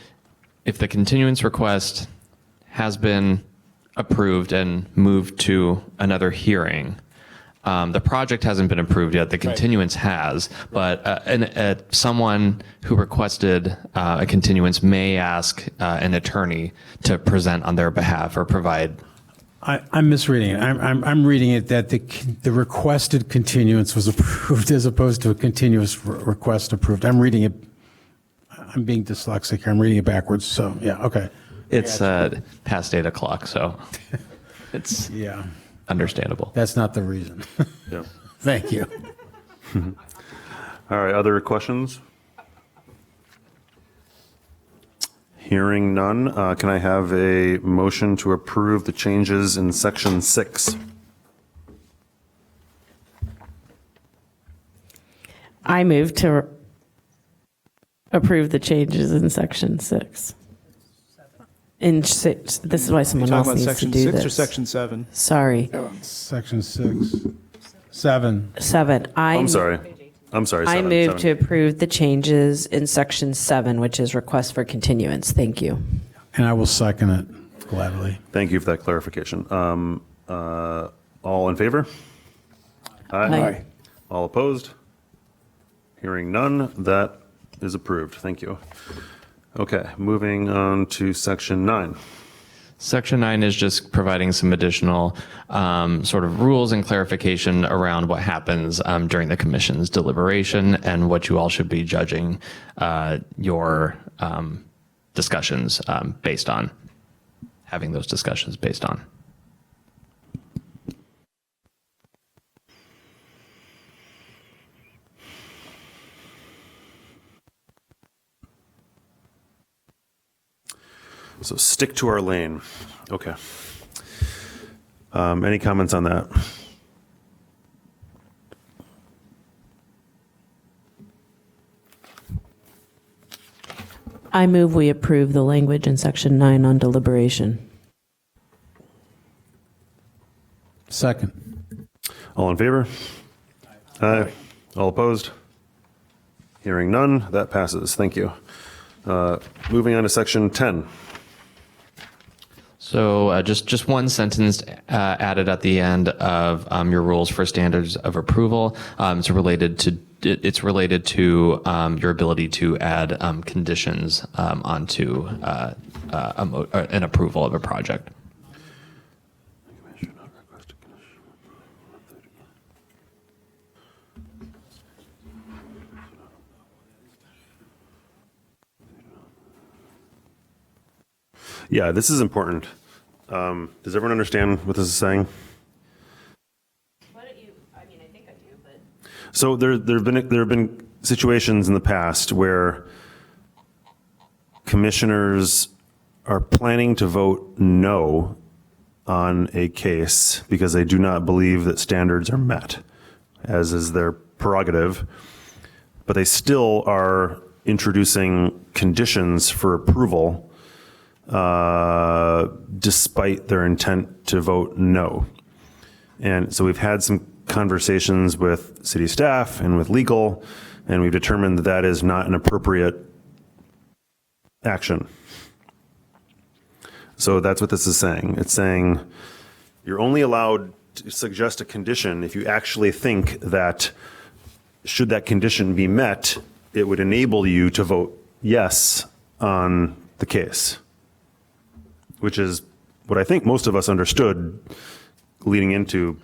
if the continuance request has been approved and moved to another hearing, the project hasn't been approved yet. The continuance has, but someone who requested a continuance may ask an attorney to present on their behalf or provide. I'm misreading it. I'm reading it that the requested continuance was approved as opposed to a continuous request approved. I'm reading it. I'm being dyslexic here. I'm reading it backwards. So yeah, okay. It's past 8 o'clock, so it's understandable. That's not the reason. Yeah. Thank you. All right, other questions? Hearing none, can I have a motion to approve the changes in section 6? I move to approve the changes in section 6. In 6, this is why someone Talking else about needs to section do 6 this. or section 7? Sorry, Section 6, 7. 7. I'm sorry. I seven, move seven. to approve the changes in section 7, which is request for continuance. Thank you. And I will second it gladly. Thank you for that clarification. All in favor? Aye. All opposed? Hearing none, that is approved. Thank you. Okay, moving on to section 9. Section 9 is just providing some additional sort of rules and clarification around what happens during the commission's deliberation and what you all should be judging your discussions based on, having those discussions based on. So stick to our lane. Okay. Any comments on that? I move we approve the language in section 9 on deliberation. Second. All in favor? Aye. All opposed? Hearing none, that passes. Thank you. Moving on to section 10. So just one sentence added at the end of your rules for standards of approval. It's related to your ability to add conditions onto an approval of a project. Yeah, this is important. Does everyone understand what this is saying? So there have been situations in the past where commissioners are planning to vote no on a case because they do not believe that standards are met, as is their prerogative, but they still are introducing conditions for approval despite their intent to vote no. And so we've had some conversations with city staff and with legal, and we've determined that that is not an appropriate action. So that's what this is saying. It's saying you're only allowed to suggest a condition if you actually think that should that condition be met, it would enable you to vote yes on the case, which is what I think most of us understood leading into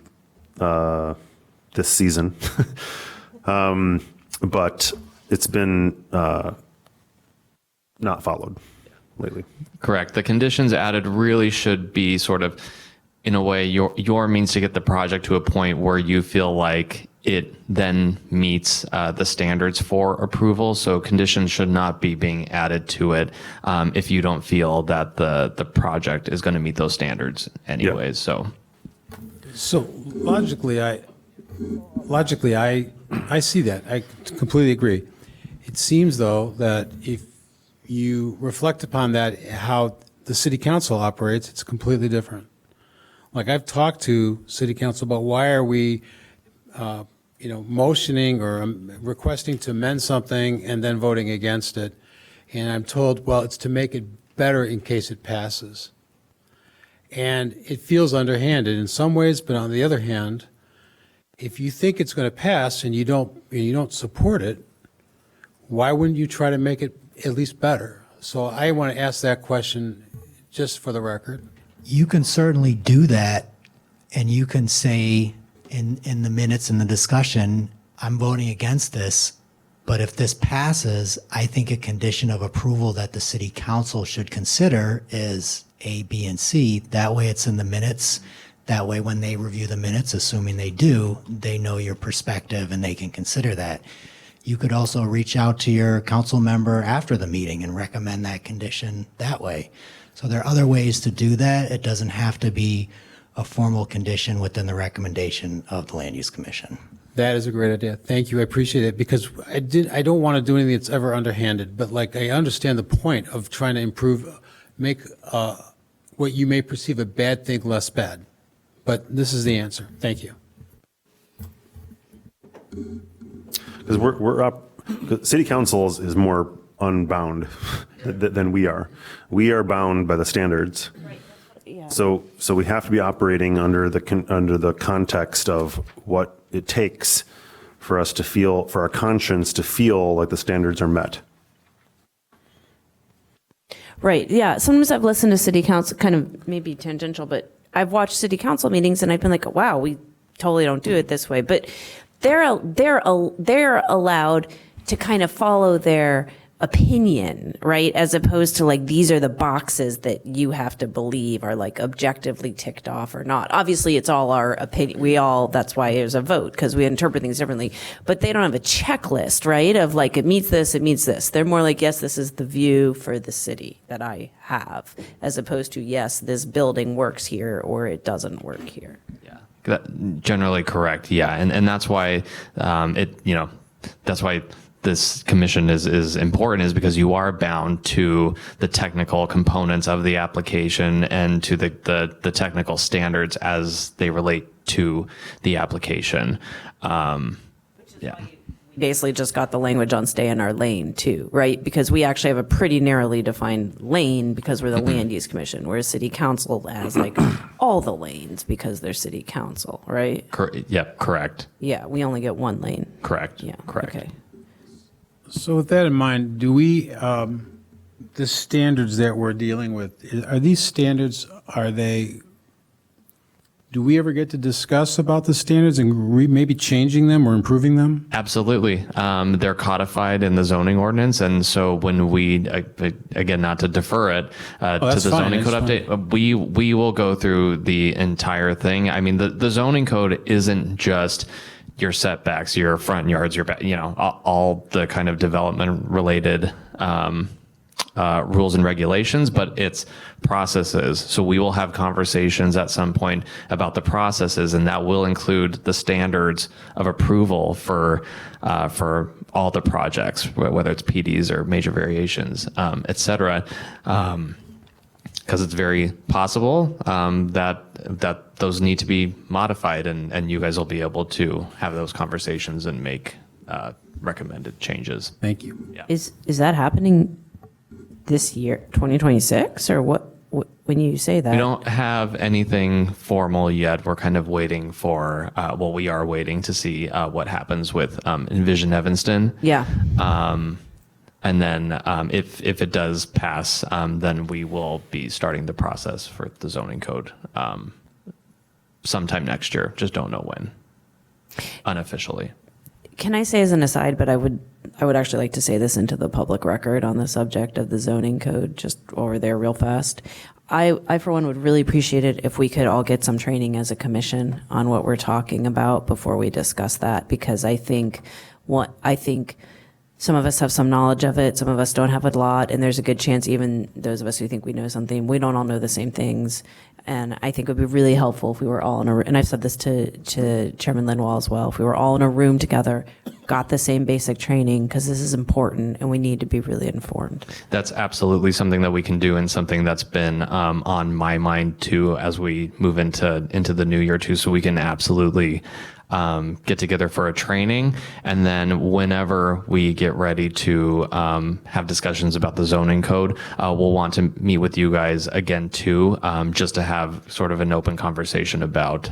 this season. But it's been not followed lately. Correct. The conditions added really should be sort of, in a way, your means to get the project to a point where you feel like it then meets the standards for approval. So conditions should not be being added to it if you don't feel that the project is going to meet those standards anyways. Yeah. So logically, I see that. I completely agree. It seems, though, that if you reflect upon that, how the city council operates, it's completely different. Like, I've talked to city council about why are we, motioning or requesting to amend something and then voting against it. And I'm told, well, it's to make it better in case it passes. And it feels underhanded in some ways, but on the other hand, if you think it's going to pass and you don't support it, why wouldn't you try to make it at least better? So I want to ask that question just for the record. You can certainly do that, and you can say in the minutes in the discussion, I'm voting against this, but if this passes, I think a condition of approval that the city council should consider is A, B, and C. That way it's in the minutes. That way when they review the minutes, assuming they do, they know your perspective and they can consider that. You could also reach out to your council member after the meeting and recommend that condition that way. So there are other ways to do that. It doesn't have to be a formal condition within the recommendation of the Land Use Commission. That is a great idea. Thank you. I appreciate it, because I don't want to do anything that's ever underhanded, but like, I understand the point of trying to improve, make what you may perceive a bad thing less bad. But this is the answer. Thank you. Because we're up, 'cause city council is more unbound than we are. We are bound by the standards. So we have to be operating under the context of what it takes for us to feel, for our conscience to feel like the standards are met. Right. Yeah. Sometimes I've listened to city council, kind of maybe tangential, but I've watched city council meetings and I've been like, wow, we totally don't do it this way. But they're allowed to kind of follow their opinion, right? As opposed to like, these are the boxes that you have to believe are like objectively ticked off or not. Obviously, it's all our opinion. That's why there's a vote, because we interpret things differently. But they don't have a checklist, right? Of like, it meets this, it meets this. They're more like, yes, this is the view for the city that I have, as opposed to, yes, this building works here or it doesn't work here. Yeah, generally correct. Yeah, and that's why that's why this commission is important, is because you are bound to the technical components of the application and to the technical standards as they relate to the application. Yeah. Basically just got the language on stay in our lane too, right? Because we actually have a pretty narrowly defined lane because we're the land use commission, whereas city council has like all the lanes because they're city council, right? Yep, correct. Yeah, we only get one lane. Correct. Yeah. Correct. Okay. So with that in mind, do we, the standards that we're dealing with, are these standards, do we ever get to discuss about the standards and maybe changing them or improving them? Absolutely. They're codified in the zoning ordinance. And so when we, again, not to defer it to the zoning code update, we will go through the entire thing. I mean, the zoning code isn't just your setbacks, your front yards, your back, all the kind of development related rules and regulations, but it's processes. So we will have conversations at some point about the processes, and that will include the standards of approval for all the projects, whether it's PDs or major variations, et cetera. Because it's very possible that those need to be modified, and you guys will be able to have those conversations and make recommended changes. Thank you. Yeah. Is that happening this year, 2026, or what? When you say that, We don't have anything formal yet. We're kind of waiting for, we are waiting to see what happens with Envision Evanston. yeah. And then if it does pass, then we will be starting the process for the zoning code sometime next year. Just don't know when, unofficially. Can I say as an aside, but I would actually like to say this into the public record on the subject of the zoning code, just over there real fast. I for one would really appreciate it if we could all get some training as a commission on what we're talking about before we discuss that, because I think some of us have some knowledge of it, some of us don't have a lot, and there's a good chance even those of us who think we know something, we don't all know the same things. And I think it would be really helpful if we were all in a room, and I've said this to Chairman Lindwall as well, if we were all in a room together, got the same basic training, because this is important and we need to be really informed. That's absolutely something that we can do, and something that's been on my mind too as we move into the new year too. So we can absolutely get together for a training, and then whenever we get ready to have discussions about the zoning code, we'll want to meet with you guys again too, just to have sort of an open conversation about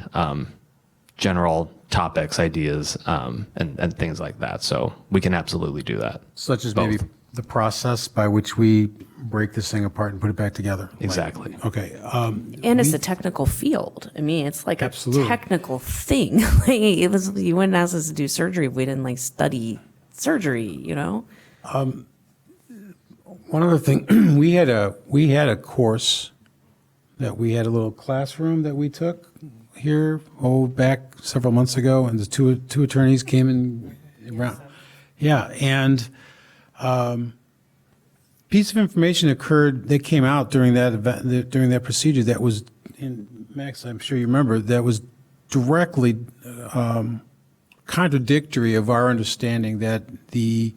general topics, ideas, and things like that. So we can absolutely do that. Such as Both. maybe the process by which we break this thing apart and put it back together. Exactly. Okay. And it's a technical field. I mean, it's like Absolutely. a technical thing. Like, you wouldn't ask us to do surgery if we didn't like study surgery, you know? One other thing, we had a course that we had a little classroom that we took here, back several months ago, and the two attorneys came in around. Yeah, and piece of information that came out during that event, during that procedure that was, in Max, I'm sure you remember, that was directly contradictory of our understanding that the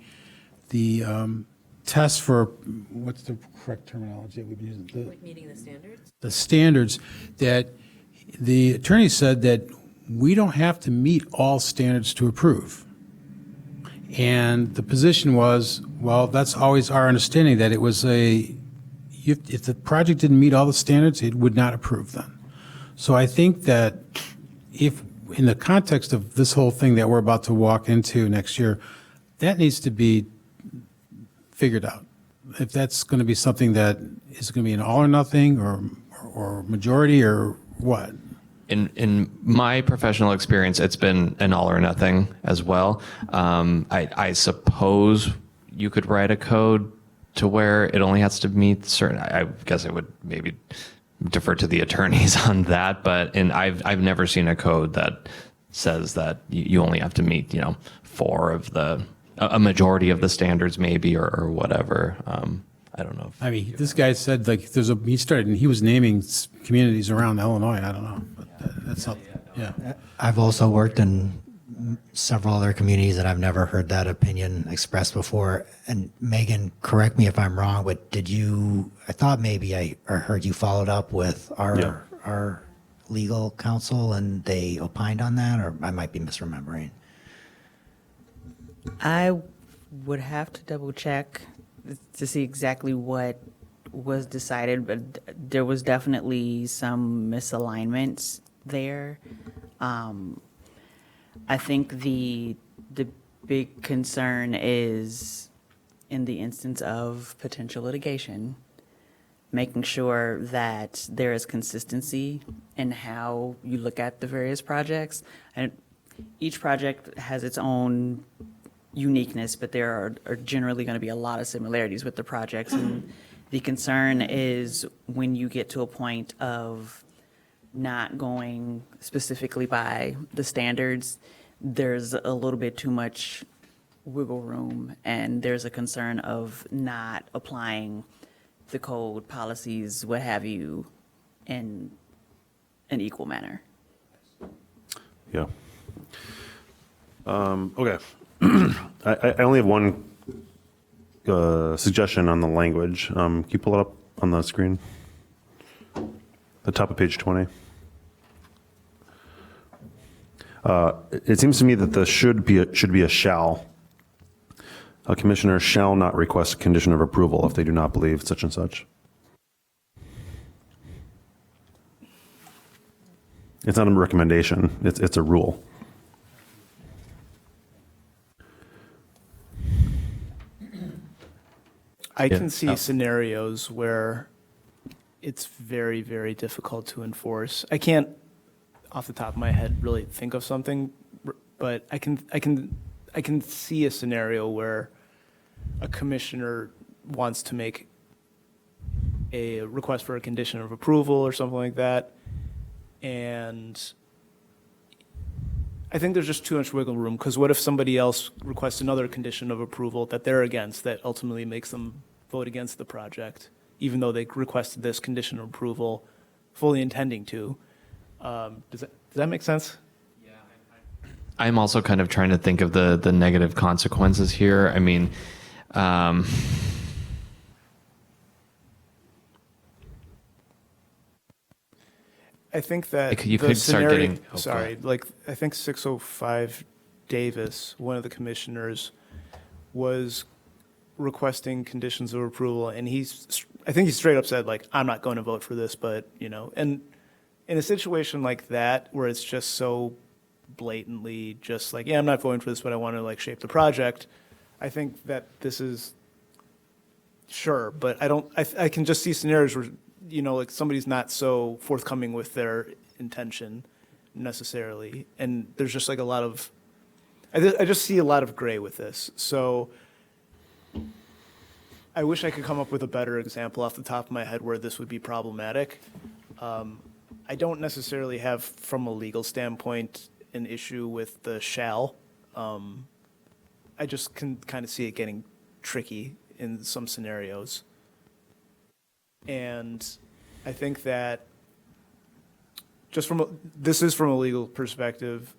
test for, what's the correct terminology that we've been using? Meeting the standards? The standards, that the attorney said that we don't have to meet all standards to approve. And the position was, well, that's always our understanding, that it was if the project didn't meet all the standards, it would not approve then. So I think that if, in the context of this whole thing that we're about to walk into next year, that needs to be figured out. If that's going to be something that is going to be an all or nothing, or majority, or what? In my professional experience, it's been an all or nothing as well. I suppose you could write a code to where it only has to meet certain. I guess I would maybe defer to the attorneys on that. But I've never seen a code that says that you only have to meet, 4 of a majority of the standards maybe, or whatever. I don't know. I mean, this guy said, like, he started, and he was naming communities around Illinois. I don't know, but that's not, yeah. I've also worked in several other communities that I've never heard that opinion expressed before. And Megan, correct me if I'm wrong, but I thought maybe I heard you followed up with our legal counsel and they opined on that, or I might be misremembering. I would have to double check to see exactly what was decided, but there was definitely some misalignments there. I think the big concern is in the instance of potential litigation, making sure that there is consistency in how you look at the various projects. And each project has its own uniqueness, but there are generally going to be a lot of similarities with the projects. And the concern is when you get to a point of not going specifically by the standards, there's a little bit too much wiggle room, and there's a concern of not applying the code, policies, what have you, in an equal manner. Yeah. Okay. I only have one suggestion on the language. Can you pull it up on the screen? The top of page 20. It seems to me that the should be a shall. A commissioner shall not request a condition of approval if they do not believe such and such. It's not a recommendation. It's a rule. I can see scenarios where it's very, very difficult to enforce. I can't, off the top of my head, really think of something, but I can see a scenario where a commissioner wants to make a request for a condition of approval or something like that, and I think there's just too much wiggle room, because what if somebody else requests another condition of approval that they're against, that ultimately makes them vote against the project, even though they requested this condition of approval fully intending to? Does that make sense? I'm also kind of trying to think of the negative consequences here. I mean, I think that you the could start scenario- getting. Oh, sorry, like I think 605 Davis, one of the commissioners, was requesting conditions of approval, and I think he straight up said, like, I'm not going to vote for this, but and in a situation like that where it's just so blatantly just like, yeah, I'm not voting for this, but I want to like shape the project, I think that this is sure, but I can just see scenarios where like somebody's not so forthcoming with their intention necessarily, and there's just like a lot of I just see a lot of gray with this. So I wish I could come up with a better example off the top of my head where this would be problematic. I don't necessarily have, from a legal standpoint, an issue with the shall. I just can kind of see it getting tricky in some scenarios. And I think that this is from a legal perspective,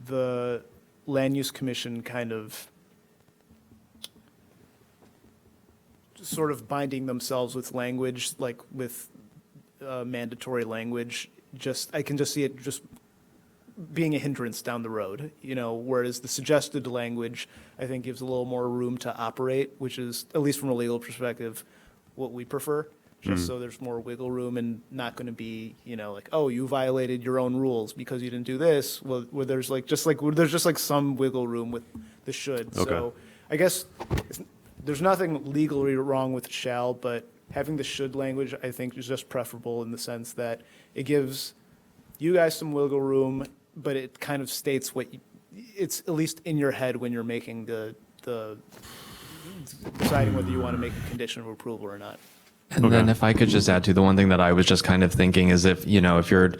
the Land Use Commission kind of sort of binding themselves with language, like with mandatory language. I can just see it just being a hindrance down the road, whereas the suggested language, I think, gives a little more room to operate, which is, at least from a legal perspective, what we prefer, just so there's more wiggle room and not going to be, like, oh, you violated your own rules because you didn't do this. Well, where there's just like some wiggle room with the should. Okay. So I guess there's nothing legally wrong with shall, but having the should language, I think, is just preferable in the sense that it gives you guys some wiggle room, but it kind of states it's at least in your head when you're making the deciding whether you want to make a condition of approval or not. And then if I could just add to the one thing that I was just kind of thinking is if you're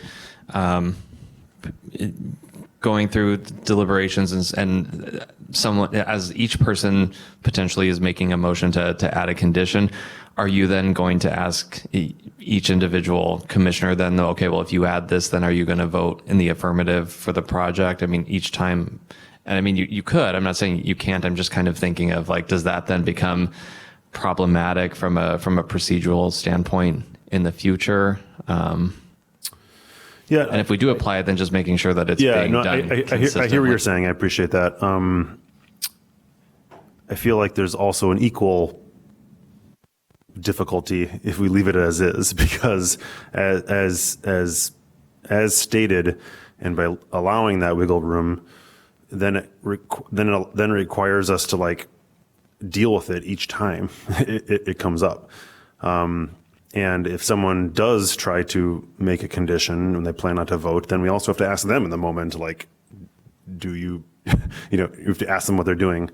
going through deliberations and someone, as each person potentially is making a motion to add a condition, are you then going to ask each individual commissioner then, okay, well, if you add this, then are you going to vote in the affirmative for the project? I mean, each time, and I mean, you could, I'm not saying you can't, I'm just kind of thinking of like, does that then become problematic from a procedural standpoint in the future? Yeah. And if we do apply it, then just making sure that it's being done I hear what you're consistently. saying. I appreciate that. I feel like there's also an equal difficulty if we leave it as is, because as stated, and by allowing that wiggle room, then it requires us to like deal with it each time it comes up. And if someone does try to make a condition and they plan not to vote, then we also have to ask them in the moment, like, do you, you have to ask them what they're doing.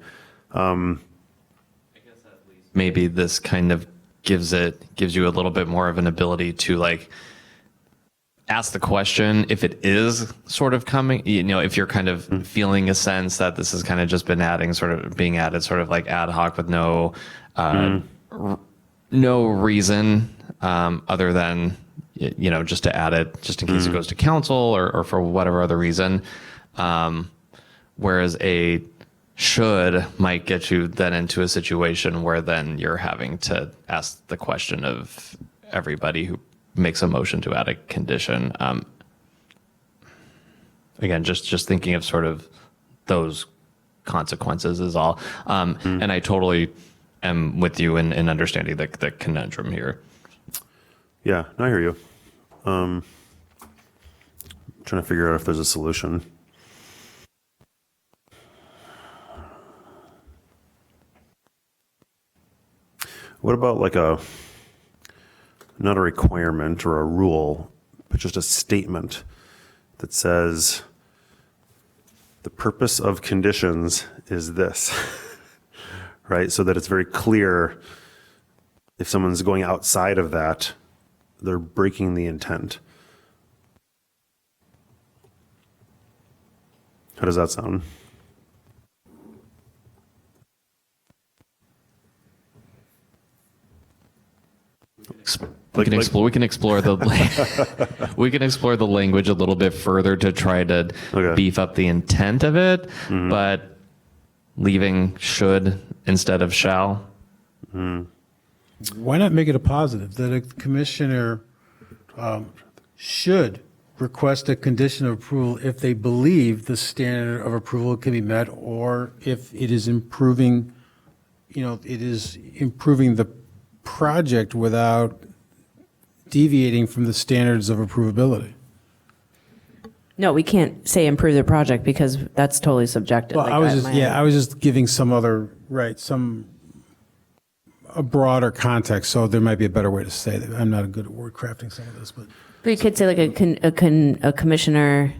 Maybe this kind of gives you a little bit more of an ability to like ask the question if it is sort of coming, if you're kind of feeling a sense that this has kind of just been being added sort of like ad hoc with no reason other than, just to add it just in case it goes to council or for whatever other reason. Whereas a should might get you then into a situation where then you're having to ask the question of everybody who makes a motion to add a condition. Again, just thinking of sort of those consequences is all. And I totally am with you in understanding the conundrum here. Yeah, no, I hear you. Trying to figure out if there's a solution. What about like not a requirement or a rule, but just a statement that says the purpose of conditions is this, right? So that it's very clear if someone's going outside of that, they're breaking the intent. How does that sound? We can explore the language a little bit further to try to beef up the intent of it, but leaving should instead of shall. Why not make it a positive that a commissioner should request a condition of approval if they believe the standard of approval can be met, or if it is improving, the project without deviating from the standards of approvability. No, we can't say improve the project because that's totally subjective. Well, Like, I was just giving a broader context, so there might be a better way to say that. I'm not good at word crafting some of this, but But you could say like a commissioner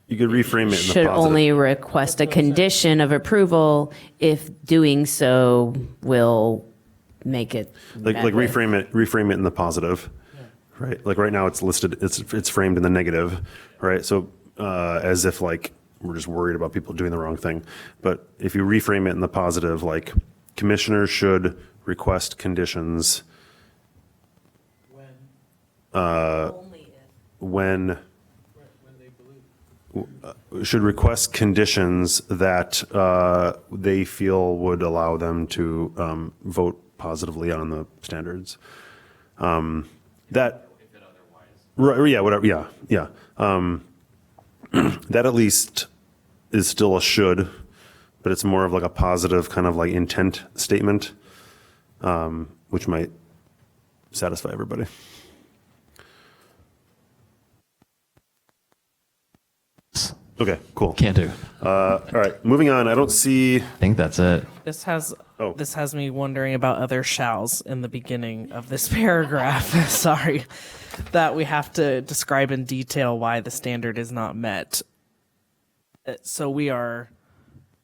You could reframe it in the should positive. only request a condition of approval if doing so will make it like met with. reframe it in the positive, right? Like right now it's listed, it's framed in the negative, right? So as if like we're just worried about people doing the wrong thing. But if you reframe it in the positive, like commissioners should request conditions when should request conditions that they feel would allow them to vote positively on the standards. That, right, yeah, whatever, yeah, yeah. That at least is still a should, but it's more of like a positive kind of like intent statement, which might satisfy everybody. Okay, cool. Can't do. All right, moving on. I don't see. I think that's it. This has Oh. this has me wondering about other shalls in the beginning of this paragraph. Sorry, that we have to describe in detail why the standard is not met. So we are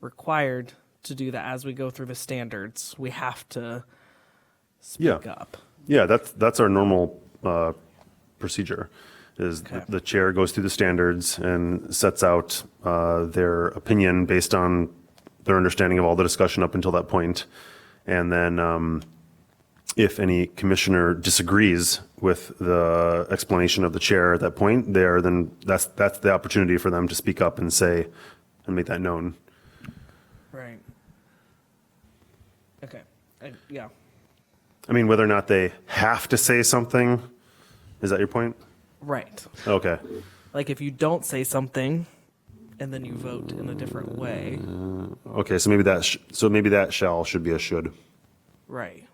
required to do that as we go through the standards. We have to speak up. Yeah, that's our normal procedure. Is Okay. the chair goes through the standards and sets out their opinion based on their understanding of all the discussion up until that point. And then if any commissioner disagrees with the explanation of the chair at that point, then that's the opportunity for them to speak up and say and make that known. Right. Okay. Yeah. I mean, whether or not they have to say something, is that your point? Right. Okay. Like if you don't say something and then you vote in a different way. Okay, so maybe that shall should be a should. Right.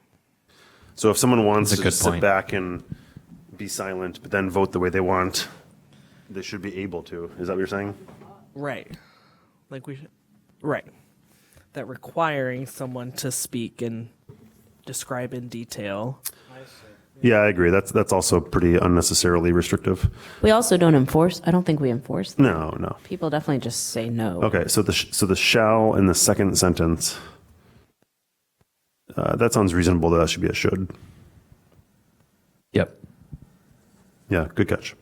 So if someone wants That's a to good just sit point. back and be silent, but then vote the way they want, they should be able to. Is that what you're saying? Right. Like right. That requiring someone to speak and describe in detail. Yeah, I agree. That's also pretty unnecessarily restrictive. We also don't enforce, I don't think we enforce them. No. People definitely just say no. Okay, so the shall in the second sentence, that sounds reasonable. That should be a should. Yep. Yeah, good catch.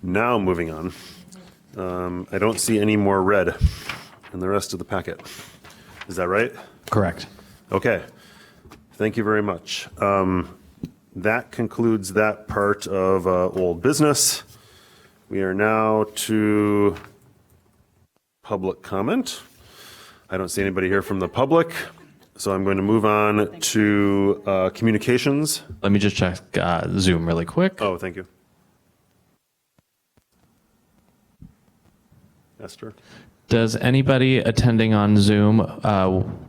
Now moving on. I don't see any more red in the rest of the packet. Is that right? Correct. Okay. Thank you very much. That concludes that part of old business. We are now to public comment. I don't see anybody here from the public, so I'm going to move on to communications. Let me just check Zoom really quick. Oh, thank you. Esther? Does anybody attending on Zoom,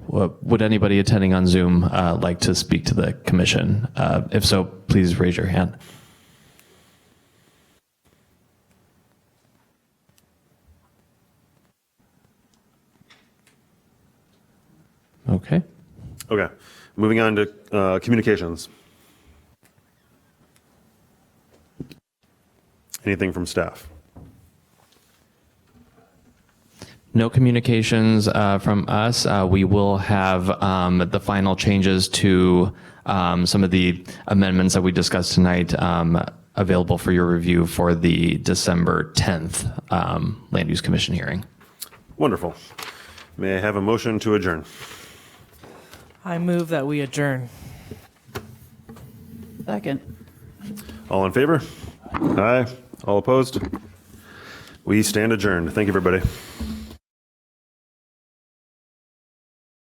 would anybody attending on Zoom like to speak to the commission? If so, please raise your hand. Okay. Okay. Moving on to communications. Anything from staff? No communications from us. We will have the final changes to some of the amendments that we discussed tonight available for your review for the December 10th Land Use Commission hearing. Wonderful. May I have a motion to adjourn? I move that we adjourn. Second. All in favor? Aye. All opposed? We stand adjourned. Thank you, everybody.